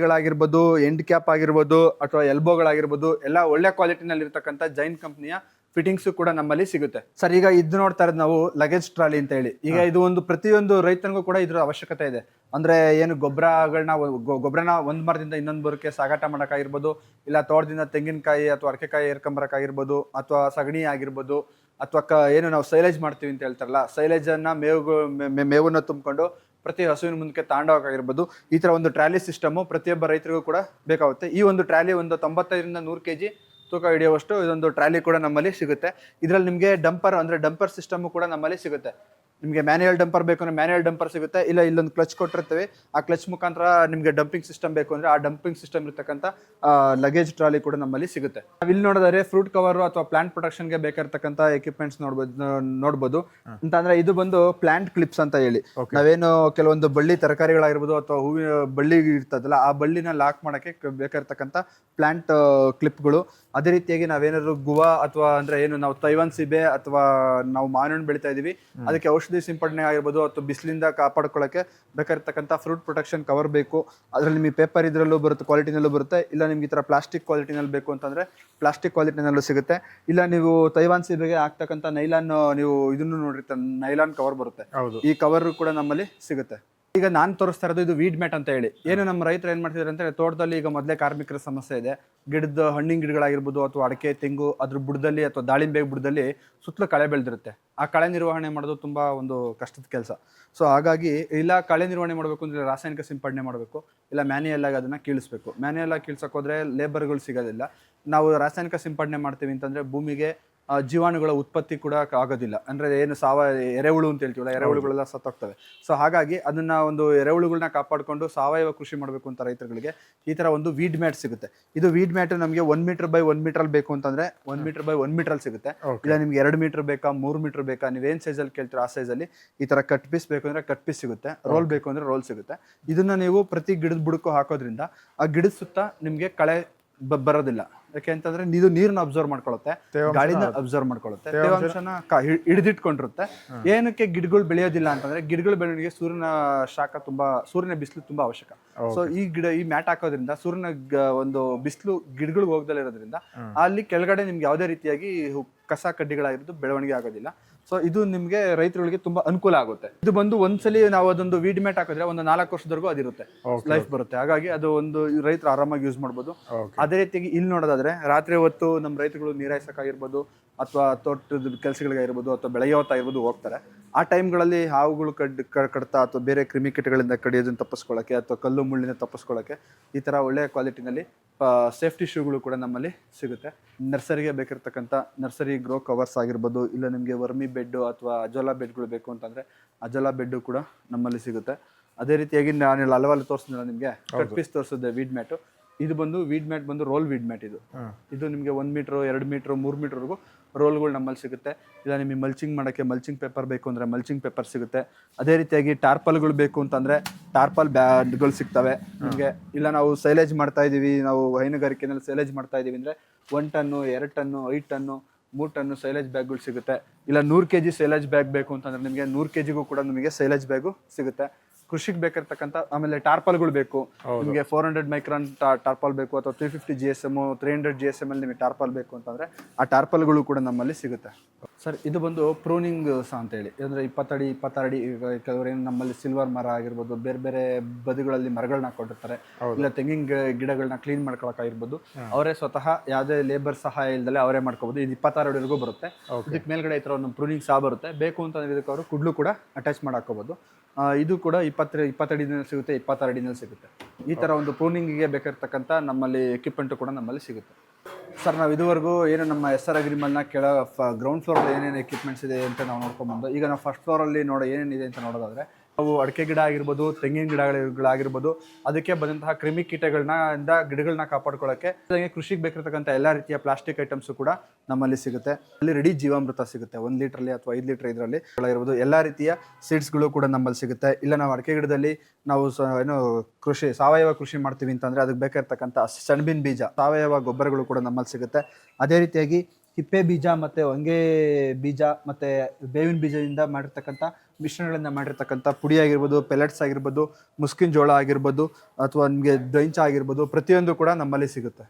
ಎಂಡ್ ಕ್ಯಾಪ್ ಆಗಿರ್ಬೋದು ಅಥವಾ ಎಲ್ಬೋಗಳಾಗಿರ್ಬೋದು ಎಲ್ಲ ಒಳ್ಳೆ ಕ್ವಾಲಿಟಿನಲ್ಲಿ ಇರ್ತಕ್ಕಂಥ ಜೈನ್ ಕಂಪ್ನಿಯ ಫಿಟ್ಟಿಂಗ್ಸ್ ಕೂಡ ನಮ್ಮಲ್ಲಿ ಸಿಗುತ್ತೆ. ಸರ್ ಈಗ ಇದು ನೋಡ್ತಾ ಇರೋದು ನಾವು ಲಗೇಜ್ ಟ್ರಾಲಿ ಅಂತ ಹೇಳಿ. ಈಗ ಇದು ಒಂದು ಪ್ರತಿಯೊಂದು ರೈತನಿಗೂ ಕೂಡ ಇದ್ರ ಅವಶ್ಯಕತೆ ಇದೆ. ಅಂದ್ರೆ ಏನು ಗೊಬ್ಬರನ ಒಂದ್ ಮರದಿಂದ ಇನ್ನೊಂದು ಬರೋಕೆ ಸಾಗಾಟ ಮಾಡೋಕ್ಕಾಗಿರ್ಬೋದು, ಇಲ್ಲ ತೋಟದಿಂದ ತೆಂಗಿನಕಾಯಿ ಅಥವಾ ಅಡಕೆಕಾಯಿ ಏರ್ಕೊಂಬರಕ್ಕಾಗಿರ್ಬೋದು, ಅಥವಾ ಸಗಣಿ ಆಗಿರ್ಬೋದು, ಅಥವಾ ಏನು ನಾವು ಸೈಲೇಜ್ ಮಾಡ್ತೀವಿ ಅಂತ ಹೇಳ್ತಾರಲ್ಲ, ಸೈಲೇಜ್ ಅನ್ನ ಮೇವನ್ನ ತುಂಬಿಕೊಂಡು ಪ್ರತಿ ಹಸುವಿನ ಮುಂದಕ್ಕೆ ತಾಂಡೋಗಿರ್ಬೋದು. ಈ ತರ ಒಂದು ಟ್ರಾಲಿ ಸಿಸ್ಟಮ್ ಪ್ರತಿಯೊಬ್ಬ ರೈತರಿಗೂ ಕೂಡ ಬೇಕಾಗುತ್ತೆ. ಈ ಒಂದು ಟ್ರಾಲಿ ಒಂದು 95ರಿಂದ 100 kg ತೂಕ ಹಿಡಿಯುವಷ್ಟು ಇದೊಂದು ಟ್ರಾಲಿ ಕೂಡ ನಮ್ಮಲ್ಲಿ ಸಿಗುತ್ತೆ. ಇದರಲ್ಲಿ ನಿಮಗೆ ಡಂಪರ್ ಸಿಸ್ಟಮ್ ಕೂಡ ನಮ್ಮಲ್ಲಿ ಸಿಗುತ್ತೆ. ನಿಮಗೆ ಮ್ಯಾನ್ಯುಯಲ್ ಡಂಪರ್ ಬೇಕು ಅಂದ್ರೆ ಮ್ಯಾನ್ಯುಯಲ್ ಡಂಪರ್ ಸಿಗುತ್ತೆ. ಇಲ್ಲ ಇಲ್ಲೊಂದು ಕ್ಲಚ್ ಕೊಟ್ಟಿರ್ತೀವಿ, ಆ ಕ್ಲಚ್ ಮುಖಾಂತರ ನಿಮಗೆ ಡಂಪಿಂಗ್ ಸಿಸ್ಟಮ್ ಬೇಕು ಅಂದ್ರೆ ಆ ಡಂಪಿಂಗ್ ಸಿಸ್ಟಮ್ ಇರ್ತಕ್ಕಂಥ ಲಗೇಜ್ ಟ್ರಾಲಿ ಕೂಡ ನಮ್ಮಲ್ಲಿ ಸಿಗುತ್ತೆ. ನಾವು ಇಲ್ಲಿ ನೋಡಿದ್ರೆ ಫ್ರೂಟ್ ಕವರ್ ಅಥವಾ ಪ್ಲಾಂಟ್ ಪ್ರೊಟೆಕ್ಷನ್ಗೆ ಬೇಕಾಗಿರ್ತಕ್ಕಂಥ ಎಕ್ವಿಪ್ಮೆಂಟ್ಸ್ ನೋಡ್ಬೋದು ಅಂತಂದ್ರೆ ಇದು ಬಂದು ಪ್ಲಾಂಟ್ ಕ್ಲಿಪ್ಸ್ ಅಂತ ಹೇಳಿ. ನಾವೇನು ಕೆಲವೊಂದು ಬಳ್ಳಿ ತರಕಾರಿಗಳಾಗಿರ್ಬೋದು ಅಥವಾ ಹೂವಿನ ಬಳ್ಳಿ ಇರ್ತದಲ್ಲ, ಆ ಬಳ್ಳಿನ ಲಾಕ್ ಮಾಡಕ್ಕೆ ಬೇಕಾಗಿರ್ತಕ್ಕಂಥ ಪ್ಲಾಂಟ್ ಕ್ಲಿಪ್ಗಳು. ಅದೇ ರೀತಿಯಾಗಿ ನಾವೇನಾದ್ರು ಗುವಾ ಅಥವಾ ಅಂದ್ರೆ ಏನು ನಾವು ತೈವಾನ್ ಸೀಬೆ ಅಥವಾ ನಾವು ಮಾವಿನ ಹಣ್ಣು ಬೆಳಿತಾ ಇದೀವಿ, ಅದಕ್ಕೆ ಔಷಧಿ ಸಿಂಪಡಣೆ ಆಗಿರ್ಬೋದು ಅಥವಾ ಬಿಸಿಲಿಂದ ಕಾಪಾಡ್ಕೊಳ್ಳೋಕೆ ಬೇಕಾಗಿರ್ತಕ್ಕಂಥ ಫ್ರೂಟ್ ಪ್ರೊಟೆಕ್ಷನ್ ಕವರ್ ಬೇಕು. ಅದರಲ್ಲಿ ನಿಮಗೆ ಪೇಪರ್ ಇದ್ರಲ್ಲೂ ಬರುತ್ತೆ, ಕ್ವಾಲಿಟಿನಲ್ಲೂ ಬರುತ್ತೆ. ಇಲ್ಲ ನಿಮ್ಗೆ ಈ ಥರ ಪ್ಲಾಸ್ಟಿಕ್ ಕ್ವಾಲಿಟಿನಲ್ಲಿ ಬೇಕು ಅಂತಂದ್ರೆ ಪ್ಲಾಸ್ಟಿಕ್ ಕ್ವಾಲಿಟಿನಲ್ಲೂ ಸಿಗುತ್ತೆ. ಇಲ್ಲ ನೀವು ತೈವಾನ್ ಸೀಬೆಗೆ ಆಗ್ತಕ್ಕಂಥ ನೈಲಾನ್, ನೀವು ಇದನ್ನು ನೋಡಿರ್ತಾರೆ, ನೈಲಾನ್ ಕವರ್ ಬರುತ್ತೆ. ಈ ಕವರ್ ಕೂಡ ನಮ್ಮಲ್ಲಿ ಸಿಗುತ್ತೆ. ಈಗ ನಾನು ತೋರಿಸ್ತಾ ಇರೋದು ಇದು ವೀಡ್ ಮ್ಯಾಟ್ ಅಂತ ಹೇಳಿ. ಏನು ನಮ್ಮ ರೈತರು ಏನ್ ಮಾಡ್ತಿದ್ದಾರೆ ಅಂತ ಹೇಳಿ, ತೋಟದಲ್ಲಿ ಈಗ ಮೊದಲೇ ಕಾರ್ಮಿಕರ ಸಮಸ್ಯೆ ಇದೆ. ಹಣ್ಣಿನ ಗಿಡಗಳಾಗಿರ್ಬೋದು ಅಥವಾ ಅಡಕೆ ತೆಂಗು ಅದ್ರ ಬುಡದಲ್ಲಿ ಅಥವಾ ದಾಳಿಂಬೆ ಬುಡದಲ್ಲಿ ಸುತ್ತಲೂ ಕಳೆ ಬೆಳೆದಿರುತ್ತೆ. ಆ ಕಳೆ ನಿರ್ವಹಣೆ ಮಾಡೋದು ತುಂಬಾ ಒಂದು ಕಷ್ಟದ ಕೆಲಸ. ಸೊ ಹಾಗಾಗಿ ಇಲ್ಲ ಕಳೆ ನಿರ್ವಹಣೆ ಮಾಡಬೇಕು ಅಂದ್ರೆ ರಾಸಾಯನಿಕ ಸಿಂಪಡಣೆ ಮಾಡಬೇಕು, ಇಲ್ಲ ಮ್ಯಾನ್ಯುಯಲ್ ಆಗಿ ಅದನ್ನ ಕೀಳಿಸ್ಬೇಕು. ಮ್ಯಾನ್ಯುಯಲ್ ಆಗಿ ಕೀಳ್ಸಕ್ ಹೋದ್ರೆ ಲೇಬರ್ಗಳು ಸಿಗೋದಿಲ್ಲ. ನಾವು ರಾಸಾಯನಿಕ ಸಿಂಪಡಣೆ ಮಾಡ್ತೀವಿ ಅಂತಂದ್ರೆ ಭೂಮಿಗೆ ಜೀವಾಣುಗಳ ಉತ್ಪತ್ತಿ ಕೂಡ ಆಗೋದಿಲ್ಲ. ಅಂದ್ರೆ ಏನು ಎರೆಹುಳು ಅಂತ ಹೇಳ್ತೀವಲ್ಲ, ಎರೆಹುಳುಗಳೆಲ್ಲ ಸತ್ತೋಗ್ತವೆ. ಸೊ ಹಾಗಾಗಿ ಅದನ್ನ ಒಂದು ಎರೆಹುಳುಗಳನ್ನ ಕಾಪಾಡಿಕೊಂಡು ಸಾವಯವ ಕೃಷಿ ಮಾಡಬೇಕು ಅಂತ ರೈತರುಗಳಿಗೆ ಈ ತರ ಒಂದು ವೀಡ್ ಮ್ಯಾಟ್ ಸಿಗುತ್ತೆ. ಇದು ವೀಡ್ ಮ್ಯಾಟ್ ನಮಗೆ 1 ಮೀಟರ್ ಬೈ 1 ಮೀಟರ್ ಬೇಕು ಅಂತಂದ್ರೆ 1 ಮೀಟರ್ ಬೈ 1 ಮೀಟರ್ ಸಿಗುತ್ತೆ. ಇಲ್ಲ ನಿಮ್ಗೆ 2 ಮೀಟರ್ ಬೇಕಾ 3 ಮೀಟರ್ ಬೇಕಾ, ನೀವೇನ್ ಸೈಜ್ ಅಲ್ಲಿ ಕೇಳ್ತೀರೋ ಆ ಸೈಜ್ ಅಲ್ಲಿ ಈ ತರ ಕಟ್ ಪೀಸ್ ಬೇಕು ಅಂದ್ರೆ ಕಟ್ ಪೀಸ್ ಸಿಗುತ್ತೆ, ರೋಲ್ ಬೇಕು ಅಂದ್ರೆ ರೋಲ್ ಸಿಗುತ್ತೆ. ಇದನ್ನ ನೀವು ಪ್ರತಿ ಗಿಡದ ಬುಡಕ್ಕೂ ಹಾಕೋದ್ರಿಂದ ಆ ಗಿಡದ ಸುತ್ತ ನಿಮ್ಗೆ ಕಳೆ ಬರೋದಿಲ್ಲ. ಯಾಕೆ ಅಂತಂದ್ರೆ ಇದು ನೀರನ್ನ ಅಬ್ಸರ್ವ್ ಮಾಡ್ಕೊಳ್ಳುತ್ತೆ, ಗಾಳಿನ ಅಬ್ಸರ್ವ್ ಮಾಡ್ಕೊಳ್ಳುತ್ತೆ, ತೇವಾಂಶನ ಹಿಡಿದಿಟ್ಕೊಂಡಿರುತ್ತೆ. ಏನಕ್ಕೆ ಗಿಡಗಳು ಬೆಳೆಯೋದಿಲ್ಲ ಅಂತಂದ್ರೆ ಗಿಡಗಳು ಬೆಳವಣಿಗೆ ಸೂರ್ಯನ ಬಿಸಿಲು ತುಂಬಾ ಅವಶ್ಯಕ. ಸೊ ಈ ಮ್ಯಾಟ್ ಹಾಕೋದ್ರಿಂದ ಸೂರ್ಯನ ಒಂದು ಬಿಸಿಲು ಗಿಡಗಳಿಗೆ ಹೋಗ್ದಲೇ ಇರೋದ್ರಿಂದ ಅಲ್ಲಿ ಕೆಳಗಡೆ ನಿಮ್ಗೆ ಯಾವುದೇ ರೀತಿಯಾಗಿ ಕಸ ಕಡ್ಡಿಗಳಾಗಿರೋದು ಬೆಳವಣಿಗೆ ಆಗೋದಿಲ್ಲ. ಸೊ ಇದು ನಿಮ್ಗೆ ರೈತರುಗಳಿಗೆ ತುಂಬಾ ಅನುಕೂಲ ಆಗುತ್ತೆ. ಇದು ಬಂದು ಒಂದ್ಸಲಿ ನಾವು ಅದೊಂದು ವೀಡ್ ಮ್ಯಾಟ್ ಹಾಕಿದ್ರೆ ಒಂದು 4 ವರ್ಷದವರೆಗೂ ಅದಿರುತ್ತೆ, ಲೈಫ್ ಬರುತ್ತೆ. ಹಾಗಾಗಿ ಅದು ಒಂದು ರೈತರು ಆರಾಮಾಗಿ ಯೂಸ್ ಮಾಡ್ಬೋದು. ಅದೇ ರೀತಿಯಾಗಿ ಇಲ್ಲಿ ನೋಡೋದಾದ್ರೆ ರಾತ್ರಿ ಹೊತ್ತು ನಮ್ಮ ರೈತರುಗಳು ನೀರಾಯಿಸಕ್ಕಾಗಿರ್ಬೋದು ಅಥವಾ ತೋಟದ ಕೆಲಸಗಳಿಗಾಗಿರ್ಬೋದು ಅಥವಾ ಬೆಳಗ್ಗೆ ಹೊತ್ತಾಗಿರ್ಬೋದು ಹೋಗ್ತಾರೆ. ಆ ಟೈಮ್ಗಳಲ್ಲಿ ಹಾವುಗಳು ಕಡ್ತಾ ಅಥವಾ ಬೇರೆ ಕ್ರಿಮಿಕೀಟಗಳಿಂದ ಕಡಿಯೋದನ್ನ ತಪ್ಪಿಸ್ಕೊಳ್ಳೋಕೆ ಅಥವಾ ಕಲ್ಲು ಮುಳ್ಳಿನ ತಪ್ಪಿಸ್ಕೊಳ್ಳೋಕೆ ಈ ತರ ಒಳ್ಳೆಯ ಕ್ವಾಲಿಟಿನಲ್ಲಿ ಸೇಫ್ಟಿ ಶೂಗಳು ಕೂಡ ನಮ್ಮಲ್ಲಿ ಸಿಗುತ್ತೆ. ನರ್ಸರಿಗೆ ಬೇಕಿರ್ತಕ್ಕಂಥ ನರ್ಸರಿ ಗ್ರೋ ಕವರ್ಸ್ ಆಗಿರ್ಬೋದು, ಇಲ್ಲ ನಿಮಗೆ ವರ್ಮಿ ಬೆಡ್ ಅಥವಾ ಅಜೋಲಾ ಬೆಡ್ಗಳು ಬೇಕು ಅಂತಂದ್ರೆ ಅಜೋಲಾ ಬೆಡ್ ಕೂಡ ನಮ್ಮಲ್ಲಿ ಸಿಗುತ್ತೆ. ಅದೇ ರೀತಿಯಾಗಿ ನಾನು ಹಲವಾರು ತೋರಿಸಿದ್ನಲ್ಲ ನಿಮಗೆ ಕಟ್ ಪೀಸ್ ತೋರಿಸಿದ್ದೆ ವೀಡ್ ಮ್ಯಾಟು. ಇದು ಬಂದು ವೀಡ್ ಮ್ಯಾಟ್ ಬಂದು ರೋಲ್ ವೀಡ್ ಮ್ಯಾಟ್. ಇದು ನಿಮಗೆ 1 ಮೀಟರ್ 2 ಮೀಟರ್ 3 ಮೀಟರ್ವರೆಗೂ ರೋಲ್ಗಳು ನಮ್ಮಲ್ಲಿ ಸಿಗುತ್ತೆ. ಇಲ್ಲ ನಿಮಗೆ ಮಲ್ಚಿಂಗ್ ಮಾಡೋಕ್ಕೆ ಮಲ್ಚಿಂಗ್ ಪೇಪರ್ ಬೇಕು ಅಂದರೆ ಮಲ್ಚಿಂಗ್ ಪೇಪರ್ ಸಿಗುತ್ತೆ. ಅದೇ ರೀತಿಯಾಗಿ ಟಾರ್ಪಲ್ಗಳು ಬೇಕು ಅಂತಂದರೆ ಟಾರ್ಪಲ್ ಬ್ಯಾಗ್ಗಳು ಸಿಗ್ತವೆ ನಿಮಗೆ. ಇಲ್ಲ ನಾವು ಸೈಲೇಜ್ ಮಾಡ್ತಾ ಇದ್ದೀವಿ, ನಾವು ಹೈನುಗಾರಿಕೆನಲ್ಲಿ ಸೈಲೇಜ್ ಮಾಡ್ತಾ ಇದ್ದೀವಿ ಅಂದರೆ 1 ton 2 ton 5 ton 3 ton silage ಬ್ಯಾಗ್ಗಳು ಸಿಗುತ್ತೆ. ಇಲ್ಲ 100 kg ಸೈಲೇಜ್ ಬ್ಯಾಗ್ ಬೇಕು ಅಂತಂದರೆ ನಿಮಗೆ 100 kgಗೂ ಕೂಡ ನಿಮಗೆ ಸೈಲೇಜ್ ಬ್ಯಾಗು ಸಿಗುತ್ತೆ. ಕೃಷಿಗೆ ಬೇಕಾಗಿರ್ತಕ್ಕಂಥ ಆಮೇಲೆ ಟಾರ್ಪಲ್ಗಳು ಬೇಕು ನಿಮಗೆ. 400 ಮೈಕ್ರಾನ್ ಟಾರ್ಪಲ್ ಬೇಕು ಅಥವಾ 350 GSM 300 GSM ಅಲ್ಲಿ ನಿಮಗೆ ಟಾರ್ಪಲ್ ಬೇಕು ಅಂತಂದ್ರೆ ಆ ಟಾರ್ಪಲ್ಗಳು ಕೂಡ ನಮ್ಮಲ್ಲಿ ಸಿಗುತ್ತೆ. ಸರ್ ಇದು ಬಂದು ಪ್ರೂನಿಂಗ್ ಸಹ ಅಂತ ಹೇಳಿ, ಅಂದ್ರೆ 20 ಅಡಿ 26 ಅಡಿ. ಕೆಲವರು ಏನು ನಮ್ಮಲ್ಲಿ ಸಿಲ್ವರ್ ಮರ ಆಗಿರ್ಬೋದು, ಬೇರೆ ಬೇರೆ ಬದಿಗಳಲ್ಲಿ ಮರಗಳನ್ನ ಕೊಟ್ಟಿರ್ತಾರೆ. ಇಲ್ಲ ತೆಂಗಿನ ಗಿಡಗಳನ್ನ ಕ್ಲೀನ್ ಮಾಡ್ಕೊಳಕ್ಕಾಗಿರ್ಬೋದು, ಅವರೇ ಸ್ವತಃ ಯಾವುದೇ ಲೇಬರ್ ಸಹಾಯ ಇಲ್ದಲೆ ಅವರೇ ಮಾಡ್ಕೋಬಹುದು. ಇದು 26 ಅಡಿವರೆಗೂ ಬರುತ್ತೆ. ಇದಕ್ಕೆ ಮೇಲ್ಗಡೆ ಈ ಥರ ಒಂದು ಪ್ರೂನಿಂಗ್ ಸಹ ಬರುತ್ತೆ. ಬೇಕು ಅಂತಂದ್ರೆ ಇದಕ್ಕೆ ಅವರು ಕುಡ್ಲು ಕೂಡ ಅಟ್ಯಾಚ್ ಮಾಡಾಕೋಬಹುದು. ಇದು ಕೂಡ 20 ಅಡಿನಲ್ಲಿ ಸಿಗುತ್ತೆ, 26 ಅಡಿನಲ್ಲಿ ಸಿಗುತ್ತೆ. ಈ ಥರ ಒಂದು ಪ್ರೂನಿಂಗಿಗೆ ಬೇಕಾಗಿರ್ತಕ್ಕಂಥ ನಮ್ಮಲ್ಲಿ ಎಕ್ವಿಪ್ಮೆಂಟು ಕೂಡ ನಮ್ಮಲ್ಲಿ ಸಿಗುತ್ತೆ. ಸರ್ ನಾವು ಇದುವರೆಗೂ ಏನು ನಮ್ಮ SR ಅಗ್ರಿಮಲ್ನ ಗ್ರೌಂಡ್ ಫ್ಲೋರಲ್ಲಿ ಏನೇನು ಎಕ್ವಿಪ್ಮೆಂಟ್ಸ್ ಇದೆ ಅಂತ ನಾವು ನೋಡ್ಕೊಂಡ್ಬಂದು, ಈಗ ನಾವು ಫಸ್ಟ್ ಫ್ಲೋರಲ್ಲಿ ಏನೇನಿದೆ ಅಂತ ನೋಡೋದಾದರೆ ಅವು ಅಡಿಕೆ ಗಿಡ ಆಗಿರ್ಬೋದು, ತೆಂಗಿನ ಗಿಡಗಳಾಗಿರ್ಬೋದು, ಅದಕ್ಕೆ ಬಂದಂತಹ ಕ್ರಿಮಿಕೀಟಗಳನ್ನ ಗಿಡಗಳನ್ನ ಕಾಪಾಡ್ಕೊಳ್ಳೋಕ್ಕೆ ಕೃಷಿಗೆ ಬೇಕಿರತಕ್ಕಂಥ ಎಲ್ಲ ರೀತಿಯ ಪ್ಲಾಸ್ಟಿಕ್ ಐಟಮ್ಸ್ ಕೂಡ ನಮ್ಮಲ್ಲಿ ಸಿಗುತ್ತೆ. ಅಲ್ಲಿ ರೆಡಿ ಜೀವಾಮೃತ ಸಿಗುತ್ತೆ 1 ಲೀಟ್ರಲ್ಲಿ ಅಥವಾ 5 ಲೀಟರ್ ಇದರಲ್ಲಿ ಇರ್ಬೋದು. ಎಲ್ಲ ರೀತಿಯ ಸೀಡ್ಸ್ಗಳು ಕೂಡ ನಮ್ಮಲ್ಲಿ ಸಿಗುತ್ತೆ. ಇಲ್ಲ ನಾವು ಅಡಿಕೆ ಗಿಡದಲ್ಲಿ ನಾವು ಸಾವಯವ ಕೃಷಿ ಮಾಡ್ತೀವಿ ಅಂತಂದ್ರೆ ಅದಕ್ಕೆ ಬೇಕಾಗಿರ್ತಕ್ಕಂಥ ಸೆಣಬಿನ ಬೀಜ, ಸಾವಯವ ಗೊಬ್ಬರಗಳು ಕೂಡ ನಮ್ಮಲ್ಲಿ ಸಿಗುತ್ತೆ. ಅದೇ ರೀತಿಯಾಗಿ ಹಿಪ್ಪೆ ಬೀಜ ಮತ್ತು ಹೊಂಗೆ ಬೀಜ ಮತ್ತು ಬೇವಿನ ಬೀಜದಿಂದ ಮಾಡಿರ್ತಕ್ಕಂಥ ಮಿಶ್ರಣಗಳಿಂದ ಮಾಡಿರ್ತಕ್ಕಂಥ ಪುಡಿ ಆಗಿರ್ಬೋದು, ಪೆಲೆಟ್ಸ್ ಆಗಿರ್ಬೋದು, ಮುಸ್ಕಿನ ಜೋಳ ಆಗಿರ್ಬೋದು, ಅಥವಾ ನಿಮಗೆ ದೈಂಚ ಆಗಿರ್ಬೋದು, ಪ್ರತಿಯೊಂದು ಕೂಡ ನಮ್ಮಲ್ಲಿ ಸಿಗುತ್ತೆ.